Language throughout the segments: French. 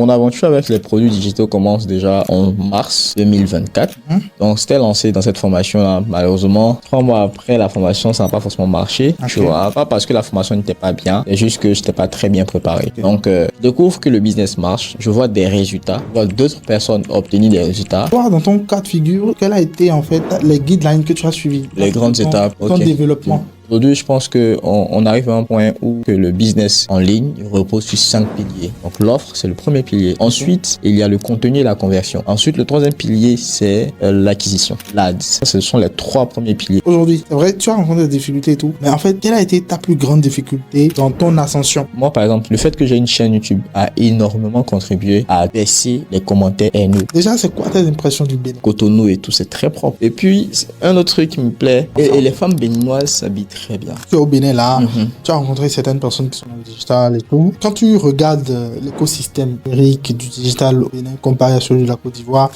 mon aventure avec les produits digitaux commence déjà en mars 2024. Donc, c'était lancé dans cette formation-là. Malheureusement, 3 mois après la formation, ça n'a pas forcément marché. Tu vois, pas parce que la formation n'était pas bien, c'est juste que je n'étais pas très bien préparé. Donc, je découvre que le business marche. Je vois des résultats. Je vois d'autres personnes obtenir des résultats. Toi, dans ton cas de figure, quels a été en fait les guidelines que tu as suivis? Les grandes étapes. Ton développement. Aujourd'hui, je pense on arrive à un point où que le business en ligne repose sur 5 piliers. Donc, l'offre, c'est le premier pilier. Ensuite, il y a le contenu et la conversion. Ensuite, le troisième pilier, c'est l'acquisition, l'ADS. Ça, ce sont les 3 premiers piliers. Aujourd'hui, c'est vrai, tu as rencontré des difficultés et tout. Mais en fait, quelle a été ta plus grande difficulté dans ton ascension? Moi, par exemple, le fait que j'ai une chaîne YouTube a énormément contribué à baisser les commentaires haineux. Déjà, c'est quoi tes impressions du Bénin? Cotonou et tout, c'est très propre. Et puis, un autre truc qui me plaît, et les femmes béninoises s'habillent très bien. Tu es au Bénin là, tu as rencontré certaines personnes qui sont dans le digital et tout. Quand tu regardes l'écosystème numérique du digital au Bénin comparé à celui de la Côte d'Ivoire,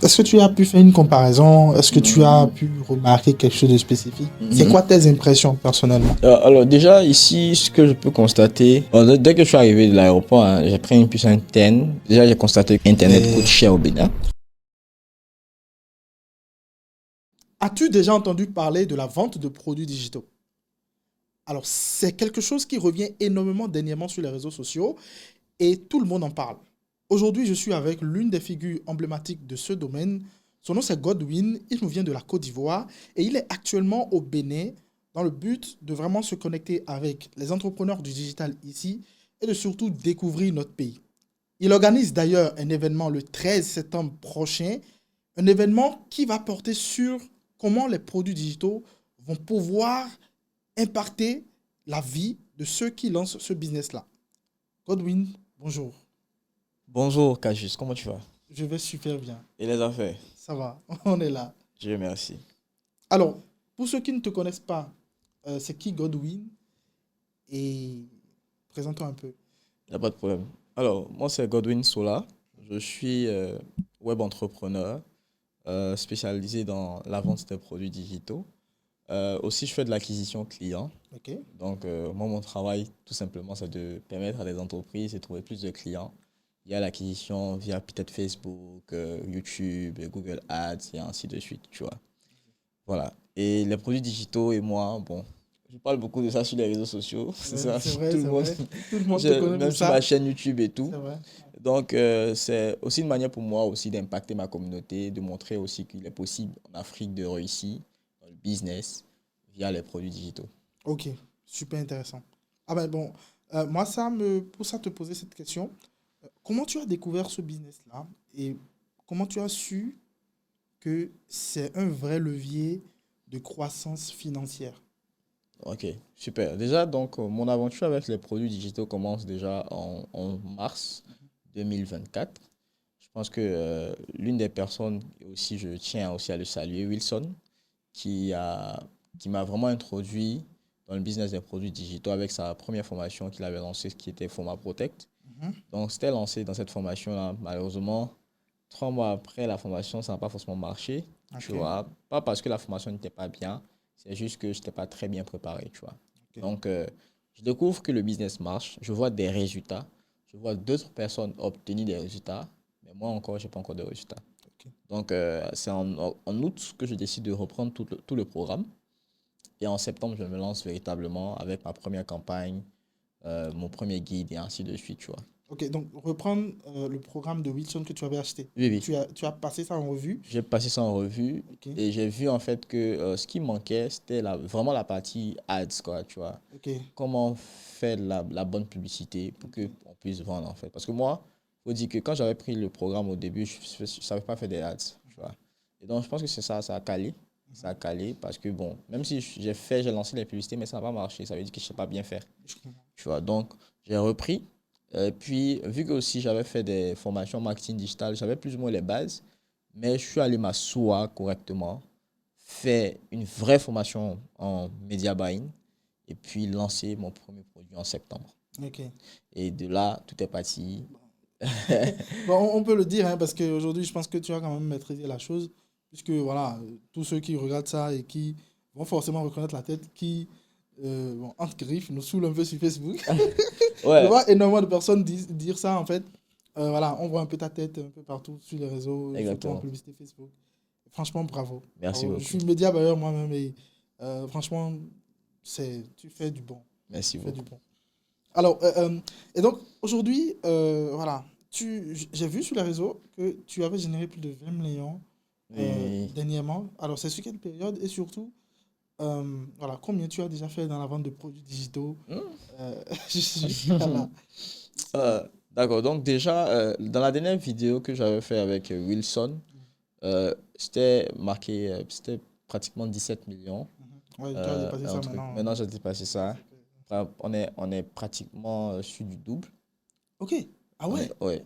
est-ce que tu as pu faire une comparaison? Est-ce que tu as pu remarquer quelque chose de spécifique? C'est quoi tes impressions personnellement? Alors déjà, ici, ce que je peux constater, dès que je suis arrivé de l'aéroport, j'ai pris une puce interne. Déjà, j'ai constaté que Internet coûte cher au Bénin. As-tu déjà entendu parler de la vente de produits digitaux? Alors, c'est quelque chose qui revient énormément dernièrement sur les réseaux sociaux et tout le monde en parle. Aujourd'hui, je suis avec l'une des figures emblématiques de ce domaine. Son nom, c'est Godwin. Il nous vient de la Côte d'Ivoire et il est actuellement au Bénin dans le but de vraiment se connecter avec les entrepreneurs du digital ici et de surtout découvrir notre pays. Il organise d'ailleurs un événement le 13 septembre prochain, un événement qui va porter sur comment les produits digitaux vont pouvoir impacter la vie de ceux qui lancent ce business-là. Godwin, bonjour. Bonjour, Kajus, comment tu vas? Je vais super bien. Et les affaires? Ça va, on est là. Je remercie. Alors, pour ceux qui ne te connaissent pas, c'est qui Godwin? Et présente-toi un peu. Il n'y a pas de problème. Alors, moi, c'est Godwin Sola. Je suis web entrepreneur spécialisé dans la vente des produits digitaux. Aussi, je fais de l'acquisition client. Ok. Donc, moi, mon travail, tout simplement, c'est de permettre à des entreprises de trouver plus de clients via l'acquisition, via peut-être Facebook, YouTube, Google Ads et ainsi de suite, tu vois. Voilà. Et les produits digitaux et moi, bon, je parle beaucoup de ça sur les réseaux sociaux. C'est ça. C'est vrai, Tout c'est le monde, vrai. Tout le monde te connaît même pour sur ça. ma chaîne YouTube et tout. C'est vrai. Donc, c'est aussi une manière pour moi aussi d'impacter ma communauté, de montrer aussi qu'il est possible en Afrique de réussir dans le business via les produits digitaux. Ok, super intéressant. Ah ben bon, moi pour ça te poser cette question. Comment tu as découvert ce business-là et comment tu as su que c'est un vrai levier de croissance financière? Ok, super. Déjà, donc, mon aventure avec les produits digitaux commence déjà en mars 2024. Je pense que l'une des personnes, et aussi je tiens aussi à le saluer, Wilson, qui m'a vraiment introduit dans le business des produits digitaux avec sa première formation qu'il avait lancée, qui était Format Protect. Donc, c'était lancé dans cette formation-là. Malheureusement, 3 mois après la formation, ça n'a pas forcément marché. Tu vois, pas parce que la formation n'était pas bien, c'est juste que je n'étais pas très bien préparé, tu vois. Donc, je découvre que le business marche, je vois des résultats, je vois d'autres personnes obtenir des résultats, mais moi encore, je n'ai pas encore de résultats. Donc, c'est en août que je décide de reprendre tout le programme. Et en septembre, je me lance véritablement avec ma première campagne, mon premier guide et ainsi de suite, tu vois. Ok, donc reprendre le programme de Wilson que tu avais acheté. Oui, oui. Tu as passé ça en revue. J'ai passé ça en revue et j'ai vu en fait que ce qui manquait, c'était vraiment la partie ads, quoi, tu vois. Comment faire la bonne publicité pour qu'on puisse vendre, en fait. Parce que moi, il faut dire que quand j'avais pris le programme au début, je ne savais pas faire des ads, tu vois. Et donc, je pense que c'est ça, ça a calé. Ça a calé parce que, bon, même si j'ai lancé les publicités, mais ça n'a pas marché. Ça veut dire que je ne sais pas bien faire, tu vois. Donc, j'ai repris. Puis, vu que aussi j'avais fait des formations marketing digital, j'avais plus ou moins les bases, mais je suis allé m'asseoir correctement, faire une vraie formation en media buying et puis lancer mon premier produit en septembre. Et de là, tout est parti. Bon, on peut le dire, hein, parce qu'aujourd'hui, je pense que tu as quand même maîtrisé la chose, puisque voilà, tous ceux qui regardent ça et qui vont forcément reconnaître la tête, qui, entre griffes, nous saoulent un peu sur Facebook. Je vois énormément de personnes dire ça, en fait. Voilà, on voit un peu ta tête un peu partout sur les réseaux, surtout en Exactement. publicité Facebook. Franchement, bravo. Merci Bravo. Je beaucoup. suis média buyer moi-même et franchement, tu fais du bon. Merci Tu fais du beaucoup. bon. Alors, et donc aujourd'hui, voilà, j'ai vu sur les réseaux que tu avais généré plus de 20 millions Oui. dernièrement. Alors, c'est sur quelle période et surtout, voilà, combien tu as déjà fait dans la vente de produits digitaux jusqu'à là? D'accord. Donc déjà, dans la dernière vidéo que j'avais fait avec Wilson, c'était marqué, c'était pratiquement 17 millions. Ouais, tu as dépassé Un ça truc. maintenant. Maintenant, j'ai dépassé ça. C'est que- Enfin, on est pratiquement sur du double. Ok. Ah ouais. Ouais,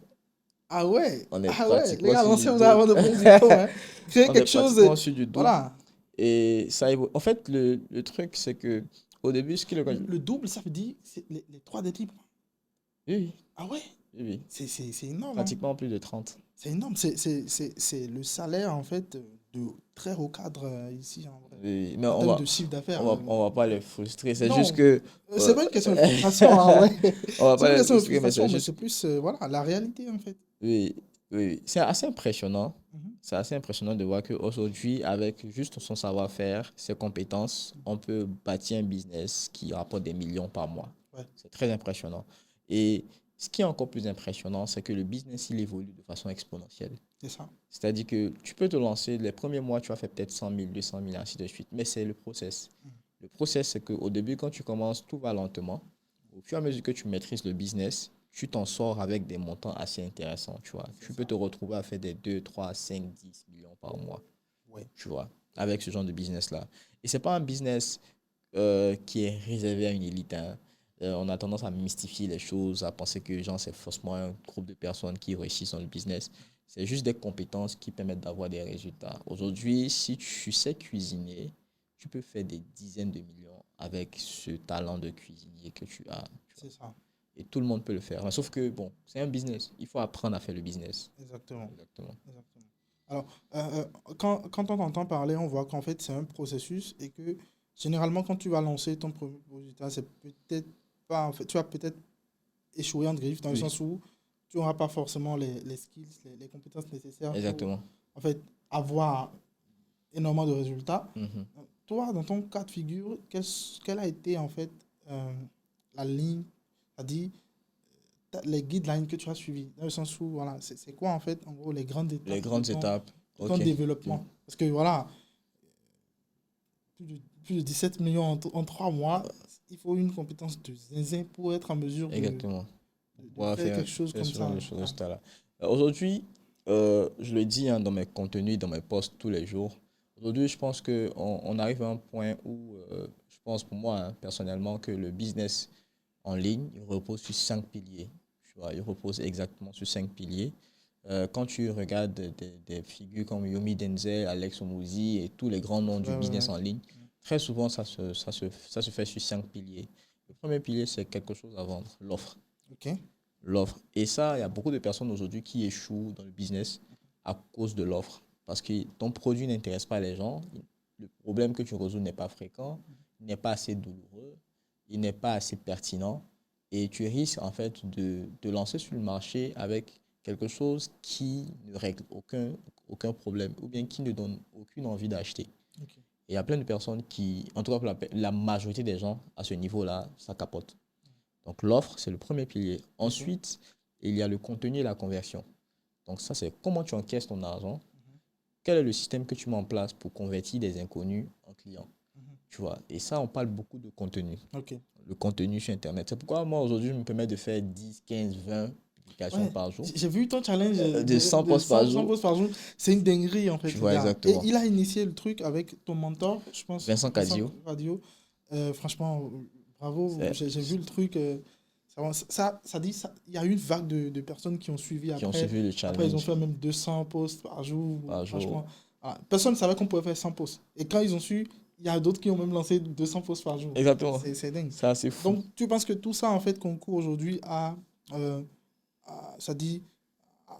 Ah ouais. on est Ah ouais. Les pratiquement gars, sur du lancez-vous double. avant de produits digitaux, hein. Créez On est quelque chose. pratiquement sur du double. Voilà. Et ça évolue. En fait, le truc, c'est que au début, ce qui le. Le double, ça veut dire c'est les trois des types. Oui, Ah ouais. oui, oui. C'est énorme, hein. Pratiquement plus de 30. C'est énorme. C'est le salaire, en fait, de très haut cadre ici, en vrai. Oui, oui. Mais En termes de chiffre d'affaires. on va pas les frustrer. C'est juste Non, que. c'est euh, pas une question de frustration, en vrai. on va C'est pas pas une les question de frustrer, mais frustration, c'est mais juste. c'est plus, voilà, la réalité, en fait. Oui, oui, oui. C'est assez impressionnant. Mhm. C'est assez impressionnant de voir qu'aujourd'hui, avec juste son savoir-faire, ses compétences, on peut bâtir un business qui rapporte des millions par mois. Ouais, C'est très impressionnant. Et ce qui est encore plus impressionnant, c'est que le business, il évolue de façon exponentielle. c'est ça. C'est-à-dire que tu peux te lancer, les premiers mois, tu vas faire peut-être 100 000, 200 000, ainsi de suite. Mais c'est le process. Mhm. Le process, c'est qu'au début, quand tu commences, tout va lentement. Au fur et à mesure que tu maîtrises le business, tu t'en sors avec des montants assez intéressants, tu vois. C'est Tu peux ça. te retrouver à faire des 2, 3, 5, 10 millions par mois, Ouais. tu vois, avec ce genre de business-là. Et c'est pas un business qui est réservé à une élite, hein. On a tendance à mystifier les choses, à penser que genre, c'est forcément un groupe de personnes qui réussissent dans le business. C'est juste des compétences qui permettent d'avoir des résultats. Aujourd'hui, si tu sais cuisiner, tu peux faire des dizaines de millions avec ce talent de cuisinier que tu as. Tu vois. C'est ça. Et tout le monde peut le faire. Mais sauf que, bon, c'est un business. Il faut apprendre à faire le business. Exactement. Exactement. Exactement. Alors, quand on t'entend parler, on voit qu'en fait, c'est un processus et que généralement, quand tu vas lancer ton premier projet, c'est peut-être pas, en fait, tu vas peut-être échouer en griffe dans le Oui, sens où tu n'auras pas forcément les skills, les compétences nécessaires pour, exactement. en fait, avoir énormément de résultats. Mhm. Toi, dans ton cas de figure, quelle a été, en fait, euh, la ligne, c'est-à-dire les guidelines que tu as suivis, dans le sens où, voilà, c'est quoi, en fait, en gros, les grandes Les étapes grandes étapes. de ton OK. développement? Parce que, voilà, plus de 17 millions en 3 mois, il faut une compétence de zinzin pour être en mesure Exactement. de Pouvoir faire faire, quelque chose faire comme ce genre ça. de choses à Voilà. ce stade-là. Aujourd'hui, je le dis hein, dans mes contenus, dans mes posts tous les jours. Aujourd'hui, je pense on arrive à un point où, je pense pour moi, hein, personnellement, que le business en ligne, il repose sur 5 piliers. Tu vois, il repose exactement sur 5 piliers. Quand tu regardes des figures comme Yomi Denzel, Alex Omouzzi et tous les grands noms du Ouais, ouais, business ouais. en ligne, très souvent, ça se fait sur 5 piliers. Le premier pilier, c'est quelque chose à vendre, l'offre. Ok. L'offre. Et ça, il y a beaucoup de personnes aujourd'hui qui échouent dans le business à cause de l'offre. Parce que ton produit n'intéresse pas les gens. Le problème que tu résous n'est pas fréquent, il n'est pas assez douloureux, il n'est pas assez pertinent. Et tu risques en fait de lancer sur le marché avec quelque chose qui ne règle aucun problème ou bien qui ne donne aucune envie d'acheter. Ok. Et il y a plein de personnes qui, en tout cas pour la majorité des gens à ce niveau-là, ça capote. Donc l'offre, c'est le premier pilier. Ok. Ensuite, il y a le contenu et la conversion. Donc ça, c'est comment tu encaisses ton argent. Quel est le système que tu mets en place pour convertir des inconnus en clients. Mhm. Tu vois. Et ça, on parle beaucoup de contenu. Ok. Le contenu sur Internet. C'est pourquoi moi, aujourd'hui, je me permets de faire 10, 15, 20 publications Ouais. par jour. J'ai vu ton challenge De 100 de posts par 100 jour. posts par jour. C'est une dinguerie, en Tu fait, le vois gars. Et exactement. il a initié le truc avec ton mentor, je pense, Vincent Vincent Cadio. Radio. Franchement, bravo. C'est J'ai vu le truc. Ça dit, il y a eu une vague de personnes qui ont suivi qui ont après. suivi le Après, ils ont challenge fait même 200 posts par jour. par jour. Franchement, voilà. Personne ne savait qu'on pouvait faire 100 posts. Et quand ils ont su, il y a d'autres qui ont même lancé 200 posts par jour. Exactement. C'est dingue. C'est assez fou. Donc, tu penses que tout ça, en fait, concourt aujourd'hui euh, ça dit,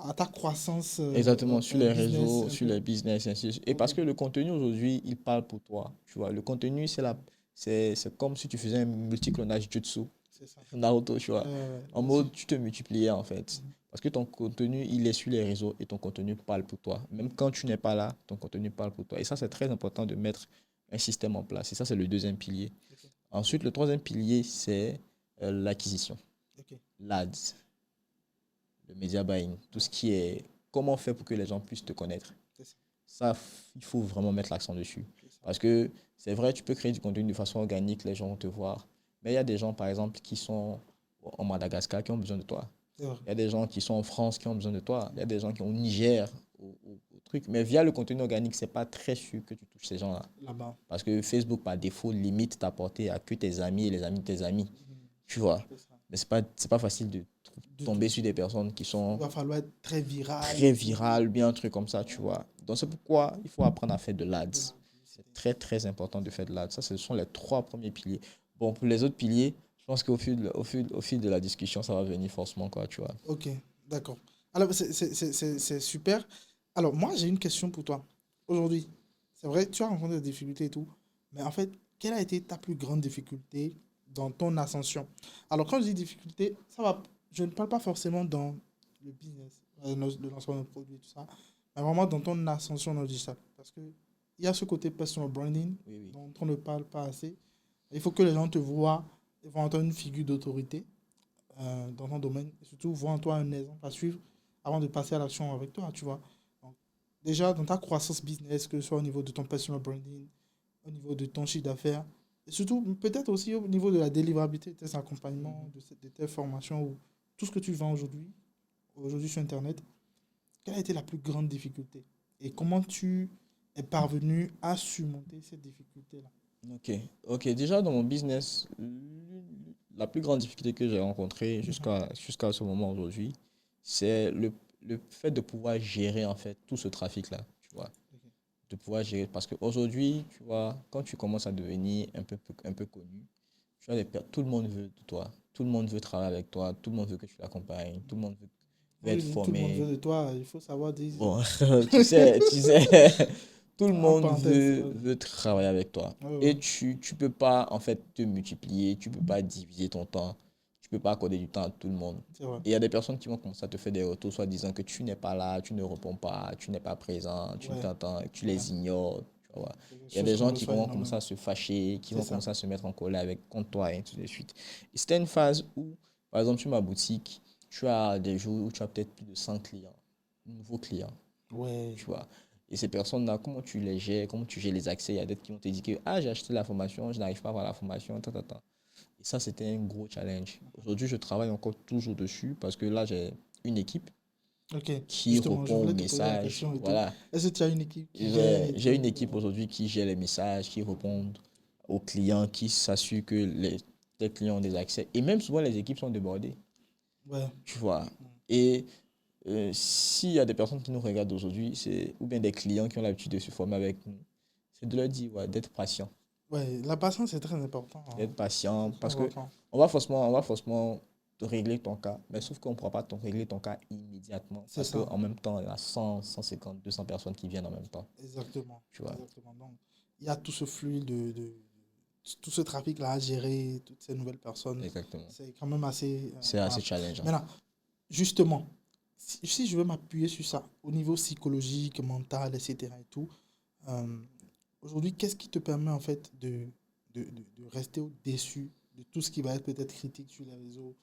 à ta croissance Exactement, sur les business réseaux, un sur peu. les business, ainsi de suite. Et Ok, parce que le contenu aujourd'hui, il parle pour toi. Tu vois, le contenu, c'est comme si tu faisais un multiclonage jutsu. c'est c'est ça. Naruto, tu vois. En Bien sûr. mode, tu te multiplies en fait. Parce que ton contenu, il est sur les réseaux et ton contenu parle pour toi. Même quand tu n'es pas là, ton contenu parle pour toi. Et ça, c'est très important de mettre un système en place. Et ça, c'est le deuxième pilier. Ok, Ensuite, le troisième pilier, c'est l'acquisition. ok, L'ADS, le media buying. Tout ce qui est comment faire pour que les gens puissent te connaître. c'est ça, Ça, il faut vraiment mettre l'accent dessus. c'est ça. Parce que c'est vrai, tu peux créer du contenu de façon organique, les gens vont te voir. Mais il y a des gens, par exemple, qui sont en Madagascar qui ont besoin de toi. C'est vrai. Il y a des gens qui sont en France qui ont besoin de toi. Il y a des gens qui sont au Niger, au truc. Mais via le contenu organique, c'est pas très sûr que tu touches ces gens-là. Là-bas. Parce que Facebook, par défaut, limite ta portée à que tes amis et les amis de tes amis. Tu vois. C'est ça. Mais c'est pas facile de Du tomber tout. sur des personnes qui Il sont va falloir être très viral. très virales, bien un truc comme ça, tu vois. Donc c'est pourquoi il faut apprendre à faire de l'ADS. C'est très, très important de faire de l'ADS. Ça, ce sont les trois premiers piliers. Bon, pour les autres piliers, je pense au fil de la discussion, ça va venir forcément, quoi, tu vois. Ok, d'accord. Alors, c'est super. Alors, moi, j'ai une question pour toi. Aujourd'hui, c'est vrai, tu as rencontré des difficultés et tout, mais en fait, quelle a été ta plus grande difficulté dans ton ascension? Alors, quand je dis difficulté, ça va, je ne parle pas forcément dans le business, le lancement de produits, tout ça, mais vraiment dans ton ascension dans le digital. Parce que il y a ce côté personal branding Oui, oui. dont on ne parle pas assez. Il faut que les gens te voient, ils vont entendre une figure d'autorité dans ton domaine. Et surtout, vois en toi un exemple à suivre avant de passer à l'action avec toi, tu vois. Donc, déjà, dans ta croissance business, que ce soit au niveau de ton personal branding, au niveau de ton chiffre d'affaires, et surtout, peut-être aussi au niveau de la délivrabilité de tes accompagnements, de tes formations, ou tout ce que tu vends aujourd'hui sur Internet, quelle a été la plus grande difficulté? Et comment tu es parvenu à surmonter cette difficulté-là? Ok, ok. Déjà, dans mon business, la plus grande difficulté que j'ai rencontrée Mhm. jusqu'à ce moment aujourd'hui, c'est le fait de pouvoir gérer, en fait, tout ce trafic-là, tu vois. Ok. De pouvoir gérer. Parce qu'aujourd'hui, tu vois, quand tu commences à devenir un peu connu, tout le monde veut de toi. Tout le monde veut travailler avec toi. Tout le monde veut que tu l'accompagnes. Tout le monde veut Oui, être oui, tout le monde veut formé. de toi, il faut savoir dire. Bon, tu sais, tout le En monde parenthèse. veut travailler avec toi. Ouais, ouais, Et tu peux pas, en fait, te multiplier. Tu peux pas diviser ton temps. Tu peux pas accorder du temps à tout le monde. c'est vrai. Et il y a des personnes qui vont commencer à te faire des retours, soit disant que tu n'es pas là, tu ne réponds pas, tu n'es pas présent, tu ne Ouais, t'entends, tu ouais. les ignores. Tu vois. C'est quelque Il y a chose des qu'on gens qui reçoit vont commencer à énormément. se fâcher, qui C'est vont ça. commencer à se mettre en colère contre toi, et ainsi de suite. Et c'était une phase où, par exemple, sur ma boutique, tu as des jours où tu as peut-être plus de 100 clients, nouveaux clients, Ouais, tu vois. Et ces personnes-là, comment tu les gères, comment tu gères les accès? Il y a d'autres qui vont te dire que ah, j'ai acheté la formation, je n'arrive pas à avoir la formation, ta, ta, ta. Et ça, c'était un gros challenge. Aujourd'hui, je travaille encore toujours dessus parce que là, j'ai une équipe ok. qui Justement, je répond aux voulais te poser la messages. question et tout. Voilà. Est-ce que tu as une équipe qui gère et J'ai tout? une équipe aujourd'hui qui gère les messages, qui répond aux clients, qui s'assure que les clients ont des accès. Et même souvent, les équipes sont débordées, Ouais. tu vois. Et s'il y a des personnes qui nous regardent aujourd'hui, ou bien des clients qui ont l'habitude de se former avec nous, c'est de leur dire ouais, d'être patient. Ouais, la patience, c'est très important, hein. D'être patient C'est très parce que important. on va forcément te régler ton cas, mais sauf qu'on ne pourra pas te régler ton cas immédiatement C'est parce ça. qu'en même temps, il y a 150 200 personnes qui viennent en même temps, Exactement. tu vois. Exactement. Donc, il y a tout ce flux tout ce trafic-là à gérer, toutes ces nouvelles personnes. Exactement. C'est quand même assez. C'est assez Voilà. challengeant. Maintenant, justement, si je veux m'appuyer sur ça, au niveau psychologique, mental, etc. et tout, euh, aujourd'hui, qu'est-ce qui te permet en fait de rester au-dessus de tout ce qui va être peut-être critique sur les réseaux?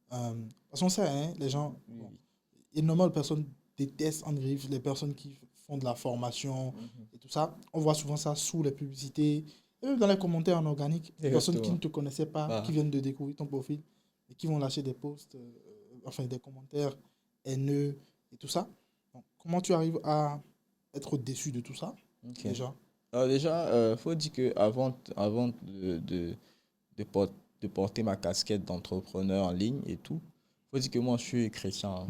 Parce qu'on sait, hein, les gens, Oui, bon, oui. énormément de personnes détestent en griffe les personnes qui font de la formation Mhm. et tout ça. On voit souvent ça sous les publicités et même dans les commentaires en organique. Des personnes qui ne Exactement. te connaissaient pas, qui Bah, viennent de découvrir ton profil et qui vont lâcher des posts, enfin des commentaires haineux et tout ça. Donc, comment tu arrives à être au-dessus de tout ça, ok. déjà? Alors déjà, il faut dire que avant de, por- de porter ma casquette d'entrepreneur en ligne et tout, il faut dire que moi, je suis chrétien, hein.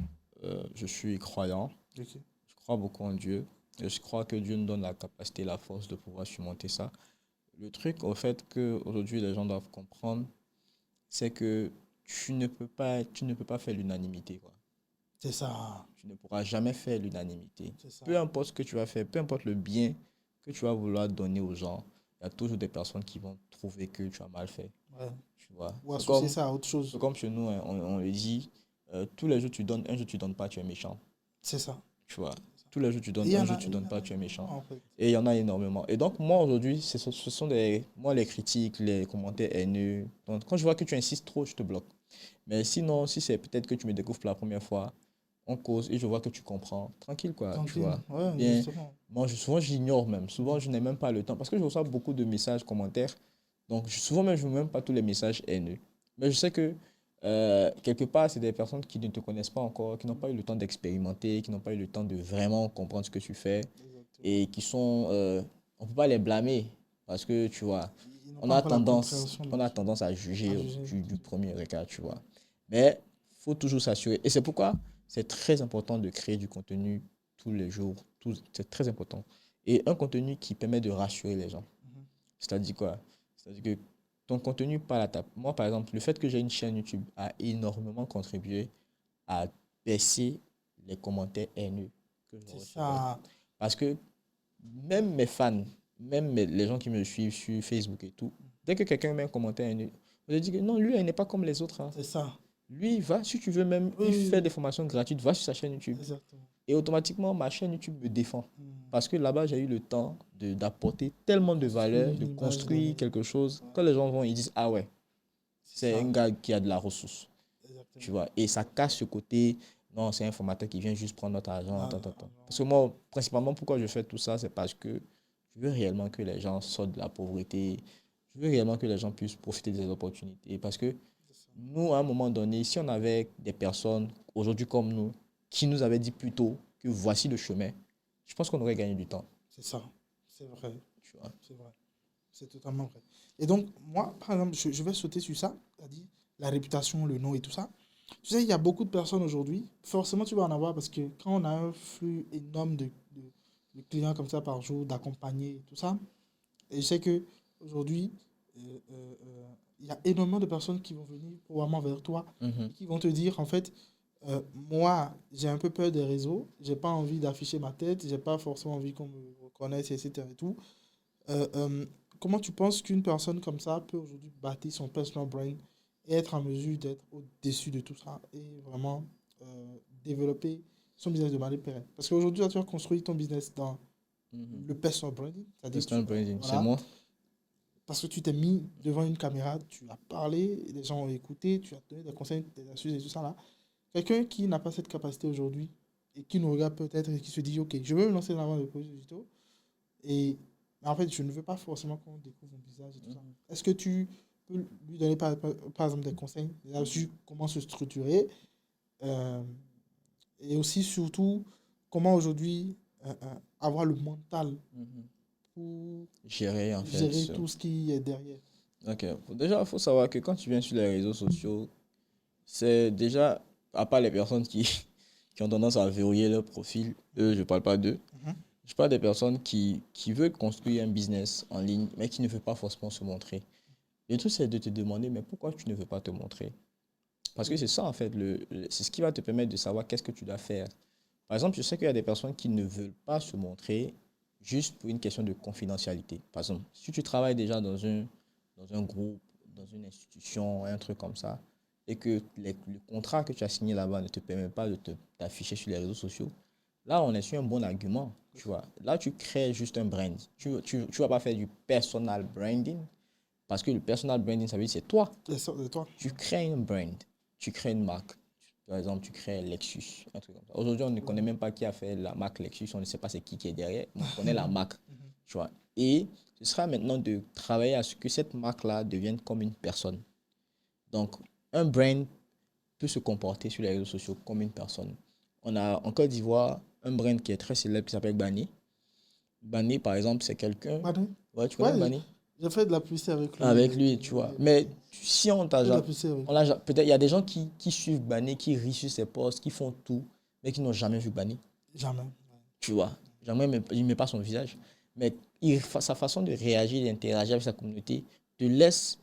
Je suis croyant. Ok. Je crois beaucoup en Dieu. Et je crois que Dieu nous donne la capacité, la force de pouvoir surmonter ça. Le truc, au fait, qu'aujourd'hui, les gens doivent comprendre, c'est que tu ne peux pas faire l'unanimité, quoi. C'est ça. Tu ne pourras jamais faire l'unanimité. C'est ça. Peu importe ce que tu vas faire, peu importe le bien que tu vas vouloir donner aux gens, il y a toujours des personnes qui vont trouver que tu as mal fait. Ouais. Tu vois. Ou associer ça à autre chose. C'est comme chez nous, hein, on le dit, tous les jours tu donnes, un jour tu donnes pas, tu es méchant. C'est ça. Tu vois. Tous les jours tu Et donnes, il y un en jour a, tu il y donnes en pas, a tu es méchant. énormément, en fait. Et il y en a énormément. Et donc, moi, aujourd'hui, ce sont moi, les critiques, les commentaires haineux. Donc, quand je vois que tu insistes trop, je te bloque. Mais sinon, si c'est peut-être que tu me découvres pour la première fois, on cause et je vois que tu comprends, tranquille, quoi, tu Tranquille. vois. Ou Ouais, bien, justement. moi, souvent, j'ignore même. Souvent, je n'ai même pas le temps. Parce que je reçois beaucoup de messages, commentaires. Donc, souvent, même, je ne vois même pas tous les messages haineux. Mais je sais que, quelque part, c'est des personnes qui ne te connaissent pas encore, qui n'ont pas eu le temps d'expérimenter, qui n'ont pas eu le temps de vraiment comprendre ce que tu fais Exactement. et qui sont, on ne peut pas les blâmer parce que, tu vois, Ils n'ont on pas a encore la tendance, compréhension, on bien a sûr. tendance à À juger juger. du premier regard, tu vois. Mais il faut toujours s'assurer. Et c'est pourquoi c'est très important de créer du contenu tous les jours. C'est très important. Et un contenu qui permet de rassurer les gens. Mhm. C'est-à-dire quoi? C'est-à-dire que ton contenu parle à ta... Moi, par exemple, le fait que j'ai une chaîne YouTube a énormément contribué à baisser les commentaires haineux que je C'est recevais. ça. Parce que même mes fans, les gens qui me suivent sur Facebook et tout, dès que quelqu'un met un commentaire haineux, je dis que non, lui, il n'est pas comme les autres, hein. C'est ça. Lui, va, si tu veux même, Oui, il oui, fait oui. des formations gratuites, va sur sa chaîne YouTube. Exactement. Et automatiquement, ma chaîne YouTube me défend. Hmm. Parce que là-bas, j'ai eu le temps d'apporter tellement de Construire valeur, une de image construire derrière. quelque chose. Ouais. Quand les gens vont, ils disent, ah ouais, C'est c'est un ça. gars qui a de la ressource. Tu Exactement. vois. Et ça casse ce côté, non, c'est un formateur qui vient juste prendre notre argent. Ah, Attends, attends, ah, attends. Parce non. que moi, principalement, pourquoi je fais tout ça, c'est parce que je veux réellement que les gens sortent de la pauvreté. Je veux réellement que les gens puissent profiter des opportunités. Parce que C'est ça. nous, à un moment donné, si on avait des personnes, aujourd'hui comme nous, qui nous avaient dit plus tôt que voici le chemin, je pense qu'on aurait gagné du temps. C'est ça. C'est vrai. Tu vois. C'est vrai. C'est totalement vrai. Et donc, moi, par exemple, je vais sauter sur ça, c'est-à-dire la réputation, le nom et tout ça. Tu sais, il y a beaucoup de personnes aujourd'hui, forcément tu vas en avoir parce que quand on a un flux énorme de clients comme ça par jour, d'accompagner et tout ça, et je sais que aujourd'hui, il y a énormément de personnes qui vont venir probablement vers toi Mhm. et qui vont te dire, en fait, moi, j'ai un peu peur des réseaux, j'ai pas envie d'afficher ma tête, j'ai pas forcément envie qu'on me reconnaisse, etc. et tout. Euh, euh, Comment tu penses qu'une personne comme ça peut aujourd'hui bâtir son personal brand et être en mesure d'être au-dessus de tout ça et vraiment développer son business de manière pérenne? Parce qu'aujourd'hui, tu as construit ton business dans Mhm. le personal branding, c'est-à-dire Personal branding, c'est voilà, moi. parce que tu t'es mis devant une caméra, tu as parlé, les gens ont écouté, tu as donné des conseils, des astuces et tout ça là. Quelqu'un qui n'a pas cette capacité aujourd'hui et qui nous regarde peut-être et qui se dit, OK, je veux me lancer dans la vente de produits digitaux et en fait, je ne veux pas forcément qu'on découvre mon visage et tout ça. Mhm. Est-ce que tu peux lui donner par exemple des conseils déjà sur comment se structurer euh, et aussi surtout comment aujourd'hui avoir le mental Mhm. pour Gérer, en fait. gérer tout ce qui est derrière? Ok. Déjà, il faut savoir que quand tu viens sur les réseaux sociaux, c'est déjà, à part les personnes qui ont tendance à verrouiller leur profil, eux, je parle pas d'eux. Mhm. Je parle des personnes qui veulent construire un business en ligne, mais qui ne veulent pas forcément se montrer. Le truc, c'est de te demander, mais pourquoi tu ne veux pas te montrer? Parce que Oui, c'est ça, en fait, c'est ce qui va te permettre de savoir qu'est-ce que tu dois faire. Par exemple, je sais qu'il y a des personnes qui ne veulent pas se montrer juste pour une question de confidentialité. Par exemple, si tu travailles déjà dans un groupe, dans une institution, un truc comme ça, et que le contrat que tu as signé là-bas ne te permet pas de t'afficher sur les réseaux sociaux, là, on est sur un bon argument, c'est tu ça. vois. Là, tu crées juste un brand. Tu vas pas faire du personal branding, parce que le personal branding, ça veut dire c'est toi. Et ça, et toi? Tu crées un brand, tu crées une marque. Par exemple, tu crées Lexus, un truc comme ça. Aujourd'hui, on ne connaît même pas qui a fait la marque Lexus, on ne sait pas c'est qui est derrière, mais on connaît la marque, Mhm. tu vois. Et ce sera maintenant de travailler à ce que cette marque-là devienne comme une personne. Donc, un brand peut se comporter sur les réseaux sociaux comme une personne. On a en Côte d'Ivoire un brand qui est très célèbre qui s'appelle Bani. Bani, par exemple, c'est quelqu'un. Pardon? Ouais, tu connais Ouais, Bani? j'ai fait de la publicité avec lui. Avec lui, tu vois. Mais si on t'a J'ai fait de la publicité avec lui. peut-être il y a des gens qui suivent Bani, qui rient sur ses posts, qui font tout, mais qui n'ont jamais vu Bani, Jamais. Ouais. tu vois. Jamais il ne met pas son visage. Mais sa façon de réagir, d'interagir avec sa communauté te laisse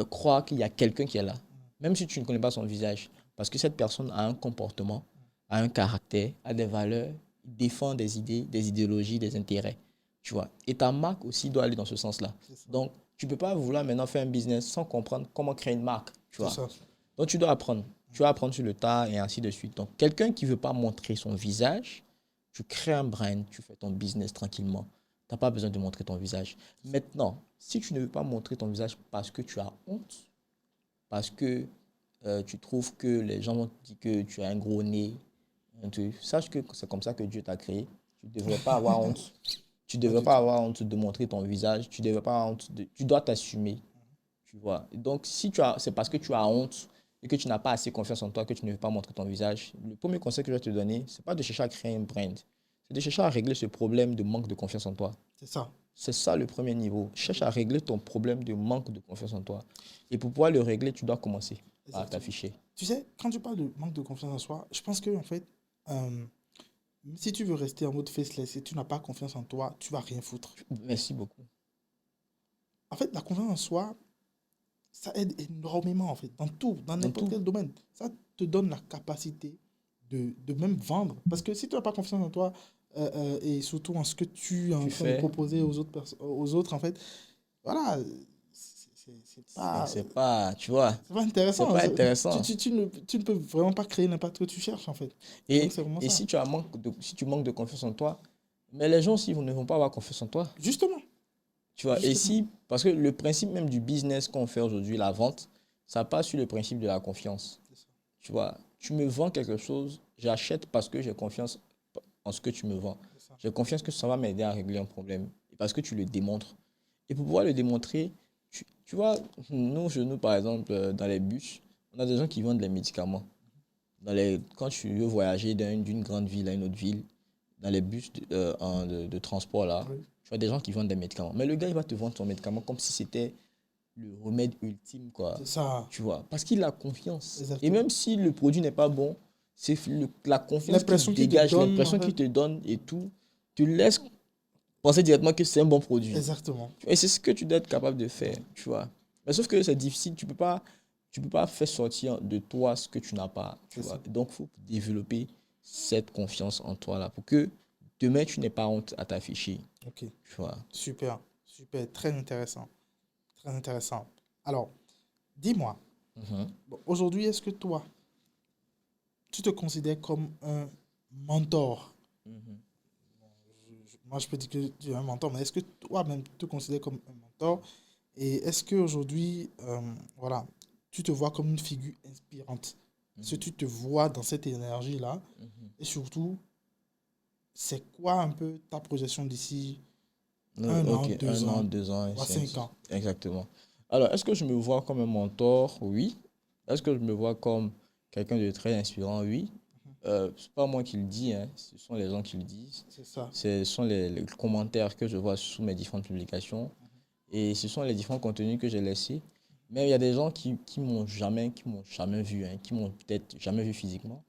croire qu'il y a quelqu'un qui est là, même si tu ne connais pas son visage. Parce que cette personne a un comportement, a un caractère, a des valeurs, défend des idées, des idéologies, des intérêts. tu vois. Et ta marque aussi doit aller dans ce sens-là. C'est ça. Donc, tu ne peux pas vouloir maintenant faire un business sans comprendre comment créer une marque, tu C'est vois. ça. Donc, tu dois apprendre. Tu vas apprendre sur le tas et ainsi de suite. Donc, quelqu'un qui ne veut pas montrer son visage, tu crées un brand, tu fais ton business tranquillement. Tu n'as pas besoin de montrer ton visage. Maintenant, si tu ne veux pas montrer ton visage parce que tu as honte, parce que tu trouves que les gens vont te dire que tu as un gros nez, sache que c'est comme ça que Dieu t'a créé. Tu ne devrais pas avoir honte. Tu ne Pas devrais du pas tout. avoir honte de montrer ton visage. Tu devrais pas avoir honte tu dois t'assumer. Tu vois. Donc, si tu as, c'est parce que tu as honte et que tu n'as pas assez confiance en toi que tu ne veux pas montrer ton visage, le premier conseil que je vais te donner, ce n'est pas de chercher à créer un brand. C'est de chercher à régler ce problème de manque de confiance en toi. C'est ça. C'est ça le premier niveau. Cherche à régler ton problème de manque de confiance en toi. Et pour pouvoir le régler, tu dois commencer par Exactement. t'afficher. Tu sais, quand tu parles de manque de confiance en soi, je pense que, en fait, euh, si tu veux rester en mode faceless et tu n'as pas confiance en toi, tu vas rien foutre. Merci beaucoup. En fait, la confiance en soi, ça aide énormément, en fait, dans tout, dans Dans n'importe tout, quel domaine. Ça te donne la capacité de même vendre. Parce que si tu n'as pas confiance en toi, et surtout en ce que tu es en tu train de fais, proposer aux autres, en fait, voilà, c'est pas, tu vois, c'est pas c'est intéressant. pas intéressant. Tu ne peux vraiment pas créer n'importe quoi que tu cherches, en fait. Donc, Et, c'est vraiment et ça. si si tu manques de confiance en toi, mais les gens aussi ne vont pas avoir confiance en toi. Justement, Tu vois, et justement. si, parce que le principe même du business qu'on fait aujourd'hui, la vente, ça passe sur le principe de la confiance. C'est ça, Tu vois, tu me vends quelque chose, j'achète parce que j'ai confiance en ce que tu me vends. c'est ça. J'ai confiance que ça va m'aider à régler un problème. Et parce que tu le démontres. Et pour pouvoir le démontrer, tu vois, nous, chez nous, par exemple, dans les bus, on a des gens qui vendent les médicaments. Quand tu veux voyager d'une grande ville à une autre ville, dans les bus de transport, là, Oui, tu vois des gens qui vendent des médicaments. Mais le gars, il va te vendre ton médicament comme si c'était le remède ultime, quoi. c'est ça, Tu vois, parce qu'il a confiance. Et exactement. même si le produit n'est pas bon, c'est la confiance qu'il L'impression qu'il te dégage, donne, en l'impression fait. qu'il te donne et tout, te laisse penser directement que c'est un bon produit. Exactement. Et c'est ce que tu dois être capable de faire, tu vois. Mais sauf que c'est difficile, tu peux pas faire sortir de toi ce que tu n'as pas, tu C'est vois. ça. Donc, il faut développer cette confiance en toi là pour que demain, tu n'aies pas honte à t'afficher, Ok, tu vois. super, super, très intéressant. Très intéressant. Alors, dis-moi, Mhm. bon, aujourd'hui, est-ce que toi, tu te considères comme un mentor? Mhm. Moi, je peux dire que tu es un mentor, mais est-ce que toi-même, tu te considères comme un mentor? Et est-ce qu'aujourd'hui, voilà, tu te vois comme une figure inspirante? Est-ce que Mhm. tu te vois dans cette énergie-là? Mhm. Et surtout, c'est quoi un peu ta projection d'ici un an, Ok, deux un an, ans, 2 ans, voire 5 ans? exactement. Alors, est-ce que je me vois comme un mentor? Oui. Est-ce que je me vois comme quelqu'un de très inspirant? Oui. C'est pas moi qui le dis, hein, ce sont les gens qui le disent. C'est ça. Ce sont les commentaires que je vois sous mes différentes publications et ce sont les différents contenus que j'ai laissés. Mais il y a des gens qui m'ont jamais vu, hein, qui m'ont peut-être jamais vu physiquement,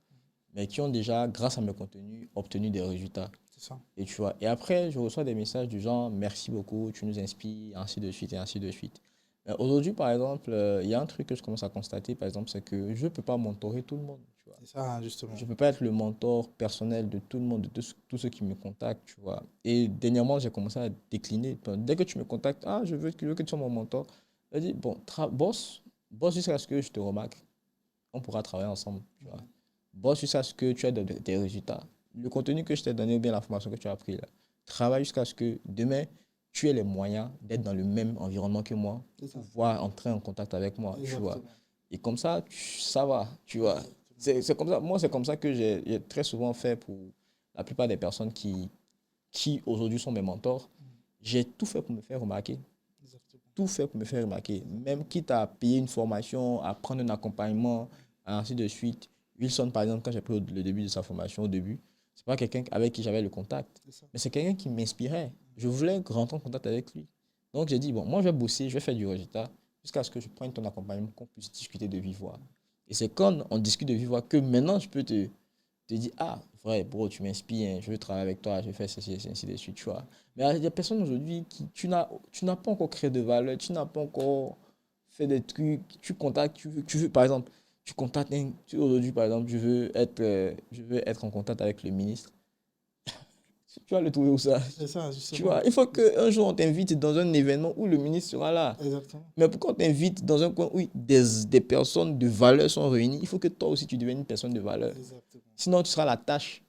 mais qui ont déjà, grâce à mes contenus, obtenu des résultats. C'est ça. Et tu vois, et après, je reçois des messages du genre, merci beaucoup, tu nous inspires, ainsi de suite, et ainsi de suite. Mais aujourd'hui, par exemple, il y a un truc que je commence à constater, par exemple, c'est que je ne peux pas mentorer tout le monde, tu vois. C'est ça, justement. Je ne peux pas être le mentor personnel de tout le monde, de tous ceux qui me contactent, tu vois. Et dernièrement, j'ai commencé à décliner. Dès que tu me contactes, ah, je veux que tu sois mon mentor. Je dis, bon, bosse jusqu'à ce que je te remarque. On pourra travailler ensemble, tu vois. Bosse jusqu'à ce que tu aies des résultats. Le contenu que je t'ai donné ou bien l'information que tu as appris là, travaille jusqu'à ce que demain, tu aies les moyens d'être dans le même environnement que moi, C'est ça. pour pouvoir entrer en contact avec moi, tu vois. Exactement. Et comme ça, ça va, tu vois. Exactement. C'est comme ça, moi, c'est comme ça que j'ai très souvent fait pour la plupart des personnes qui aujourd'hui sont mes mentors. J'ai tout fait pour me faire remarquer. Exactement. Tout fait pour me faire remarquer. Même quitte à payer une formation, à prendre un accompagnement, ainsi de suite. Wilson, par exemple, quand j'ai pris le début de sa formation, au début, c'est pas quelqu'un avec qui j'avais le contact, C'est ça. mais c'est quelqu'un qui m'inspirait. Je voulais rentrer en contact avec lui. Donc j'ai dit, bon, moi je vais bosser, je vais faire du résultat, jusqu'à ce que je prenne ton accompagnement, qu'on puisse discuter de vive voix. Et c'est quand on discute de vive voix que maintenant je peux te dire, ah, vrai, bro, tu m'inspires, hein, je veux travailler avec toi, je vais faire ceci, ainsi de suite, tu vois. Mais il y a des personnes aujourd'hui qui, tu n'as pas encore créé de valeur, tu n'as pas encore fait des trucs, tu contactes, tu veux, par exemple, tu contactes aujourd'hui, par exemple, je veux être en contact avec le ministre. Tu vas le trouver où ça? C'est ça, Tu justement. vois, il faut qu'un jour on t'invite dans un événement où le ministre sera là. Exactement. Mais pourquoi on t'invite dans un coin où des personnes de valeur sont réunies? Il faut que toi aussi tu deviennes une personne de valeur. Exactement. Sinon, tu seras la tâche.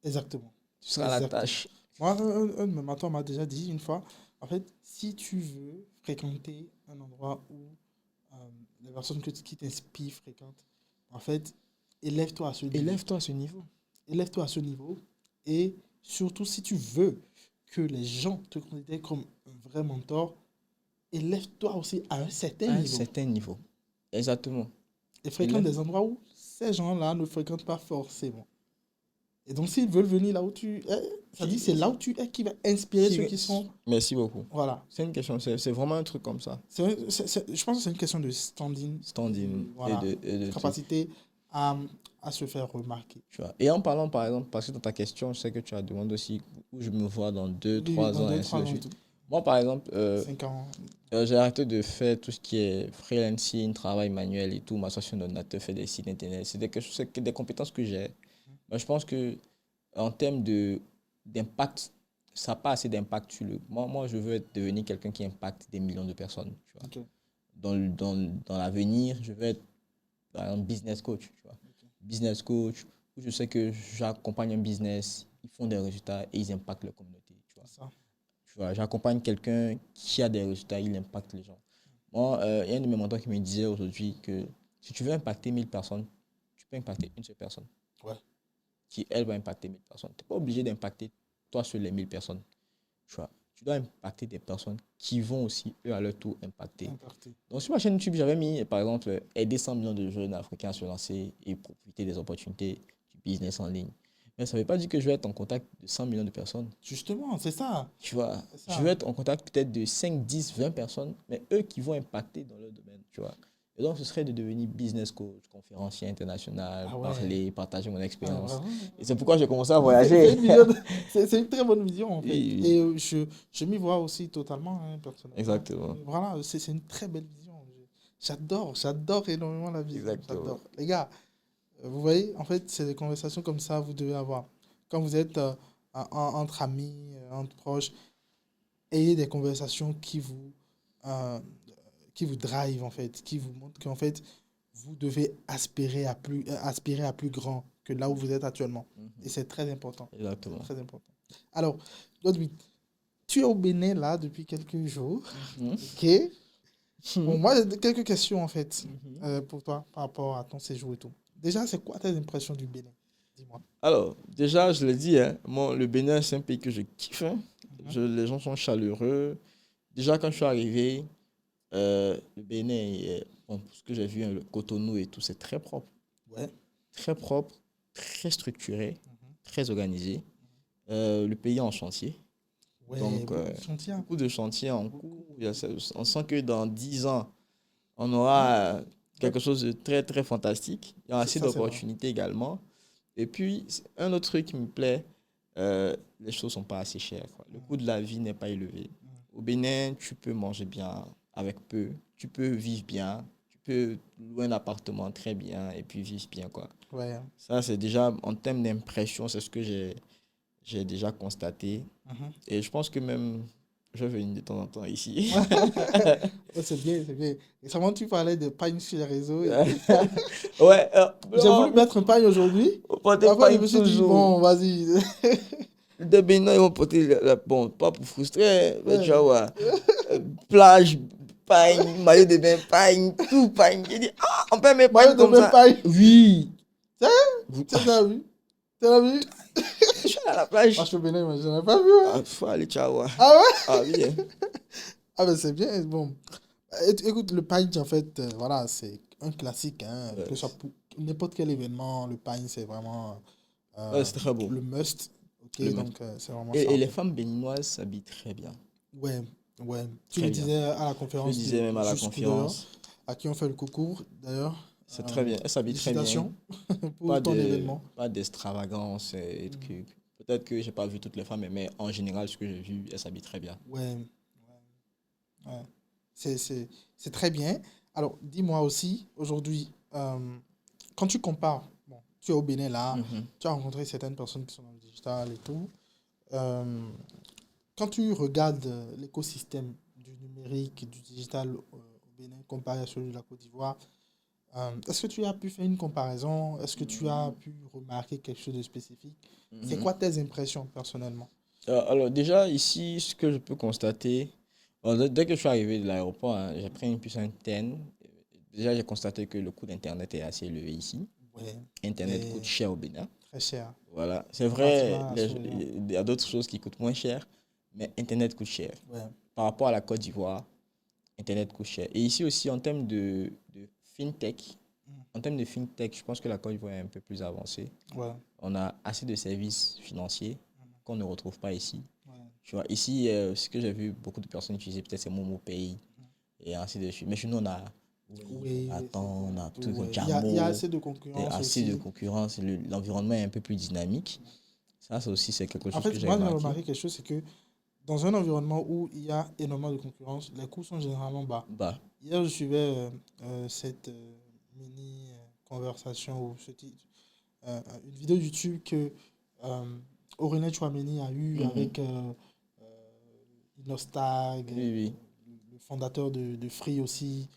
Exactement. Tu seras la Exactement. tâche. Moi, un de mes mentors m'a déjà dit une fois, en fait, si tu veux fréquenter un endroit où euh, les personnes qui t'inspirent fréquentent, en fait, élève-toi à ce niveau. Élève-toi à ce niveau. Élève-toi à ce niveau. Et surtout, si tu veux que les gens te considèrent comme un vrai mentor, élève-toi aussi à un certain À un niveau. certain niveau. Exactement. Et fréquente des endroits où ces gens-là ne fréquentent pas forcément. Et donc, s'ils veulent venir là où tu es, ça dit c'est là où tu es qui va inspirer ceux qui sont. Merci beaucoup. Voilà. C'est une question, c'est vraiment un truc comme ça. Je pense que c'est une question de standing. Standing Voilà. et de Capacité à se faire remarquer. tu vois. Et en parlant, par exemple, parce que dans ta question, je sais que tu as demandé aussi où je me vois dans 2, Oui, 3 dans ans, et deux, ainsi trois de ans, suite. Moi, par exemple, 5 ans. j'ai arrêté de faire tout ce qui est freelancing, travail manuel et tout, m'asseoir sur un ordinateur, faire des sites internet. C'est des compétences que j'ai. Mais je pense que en termes d'impact, ça n'a pas assez d'impact sur le. Moi, je veux devenir quelqu'un qui impacte des millions de personnes. Tu vois. Ok. Dans l'avenir, je veux être, par exemple, business coach. Tu vois. Business coach, où je sais que j'accompagne un business, ils font des résultats et ils impactent la communauté. Tu vois. Ça. Tu vois, j'accompagne quelqu'un qui a des résultats, il impacte les gens. Moi, il y a un de mes mentors qui me disait aujourd'hui que si tu veux impacter 1000 personnes, tu peux impacter une seule personne. Ouais. Qui, elle, va impacter 1000 personnes. Tu n'es pas obligé d'impacter toi sur les 1000 personnes. Tu vois, tu dois impacter des personnes qui vont aussi, eux, à leur tour, impacter. Donc, sur ma chaîne YouTube, j'avais mis, par exemple, aider 100 millions de jeunes africains à se lancer et profiter des opportunités du business en ligne. Mais ça ne veut pas dire que je vais être en contact de 100 millions de personnes. Justement, c'est ça. Tu vois, C'est ça. je vais être en contact peut-être de 5, 10, 20 personnes, mais eux qui vont impacter dans leur domaine, tu vois. Et donc, ce serait de devenir business coach, conférencier international, Ah ouais. parler, partager mon expérience. Ah, vraiment. Et c'est pourquoi j'ai commencé à voyager. C'est une très bonne vision, en fait. Oui, oui. Et je m'y vois aussi totalement, hein, personnellement. Exactement. Voilà, c'est une très belle vision. J'adore énormément la vision. Exactement. J'adore. Les gars, vous voyez, en fait, c'est des conversations comme ça que vous devez avoir. Quand vous êtes entre amis, entre proches, ayez des conversations qui vous drive, en fait, qui vous montrent qu'en fait, vous devez aspirer à plus grand que là où vous êtes actuellement. Et c'est très important. Exactement. Très important. Alors, Godwin, tu es au Bénin là depuis quelques jours. Ok. Bon, moi, j'ai quelques questions en fait pour toi par rapport à ton séjour et tout. Déjà, c'est quoi tes impressions du Bénin? Dis-moi. Alors, déjà, je l'ai dit, hein, le Bénin, c'est un pays que je kiffe. Hein. Les gens sont chaleureux. Déjà, quand je suis arrivé, le Bénin, bon, ce que j'ai vu, hein, le Cotonou et tout, c'est très propre. Ouais. Très propre, très structuré, très organisé. Le pays est en chantier. Ouais, Donc, beaucoup de chantiers en cours. On sent que dans 10 ans, on aura quelque chose de très, très fantastique. Il y a assez d'opportunités également. Et puis, un autre truc qui me plaît, les choses ne sont pas assez chères, quoi. Le coût de la vie n'est pas élevé. Au Bénin, tu peux manger bien avec peu. Tu peux vivre bien. Tu peux louer un appartement très bien et puis vivre bien, quoi. Ouais. Ça, c'est déjà, en termes d'impression, c'est ce que j'ai déjà constaté. Et je pense que même, je vais venir de temps en temps ici. C'est bien, c'est bien. Et seulement tu parlais de pagne sur les réseaux. Ouais. J'ai voulu mettre un pagne aujourd'hui. Après, je me suis dit, bon, vas-y. Des Bénins, ils vont porter, bon, pas pour frustrer, mais tu vois, plage, pagne, maillot de bain, pagne, tout pagne. J'ai dit, on peut mettre pagne comme ça. Pagne. Oui. C'est ça, oui. Tu l'as vu? Je suis allé à la plage. Moi, je suis au Bénin, mais je n'en ai pas vu. Ah, faut aller, ciao. Ah ouais? Ah oui. Ah ben c'est bien, bon. Écoute, le pagne, en fait, voilà, c'est un classique, hein, que ce soit pour n'importe quel événement, le pagne, c'est vraiment C'est très beau. le must. Ok, Le donc c'est vraiment Et, ça. et les femmes béninoises s'habillent très bien. Ouais, ouais. Tu Très le bien. disais à la conférence. Je le disais même à la jusqu'au conférence. à qui on fait le concours, d'ailleurs. C'est très bien. Elles s'habillent très bien. Félicitations pour ton événement. Pas d'extravagance et de trucs. Peut-être que j'ai pas vu toutes les femmes, mais en général, ce que j'ai vu, elles s'habillent très bien. Ouais. Ouais. C'est très bien. Alors, dis-moi aussi, aujourd'hui, quand tu compares, bon, tu es au Bénin là, tu as rencontré certaines personnes qui sont dans le digital et tout. Euh, Quand tu regardes l'écosystème du numérique, du digital au Bénin comparé à celui de la Côte d'Ivoire, est-ce que tu as pu faire une comparaison? Est-ce que tu as pu remarquer quelque chose de spécifique? C'est Mhm. quoi tes impressions personnellement? Alors déjà, ici, ce que je peux constater, bon, dès que je suis arrivé de l'aéroport, hein, j'ai pris une puce interne. Déjà, j'ai constaté que le coût d'Internet est assez élevé ici. Ouais, Internet coûte c'est cher au Bénin. très cher. Voilà, c'est vrai, Comparativement à ce genre. il y a d'autres choses qui coûtent moins cher, mais Internet coûte cher. Ouais. Par rapport à la Côte d'Ivoire, Internet coûte cher. Et ici aussi, de fintech, en termes de fintech, je pense que la Côte d'Ivoire est un peu plus avancée. Ouais. On a assez de services financiers qu'on ne retrouve pas ici. Ouais. Tu vois, ici, ce que j'ai vu beaucoup de personnes utiliser, peut-être c'est MomoPay et ainsi de suite. Mais chez nous, on a Wave, on Oui, a Tant, on a tout, ouais. Il y a Jamo, assez de concurrence assez de aussi. concurrence, l'environnement est un peu plus dynamique. Ça aussi, c'est quelque En chose que fait, j'ai moi, j'ai remarqué. remarqué quelque chose, c'est que dans un environnement où il y a énormément de concurrence, les coûts sont généralement bas. Bah, Hier, je suivais cette mini conversation ou une vidéo YouTube que euh, Aurélien Chouameni a eu mhm. avec Inostag, Oui, oui. le fondateur de Free aussi,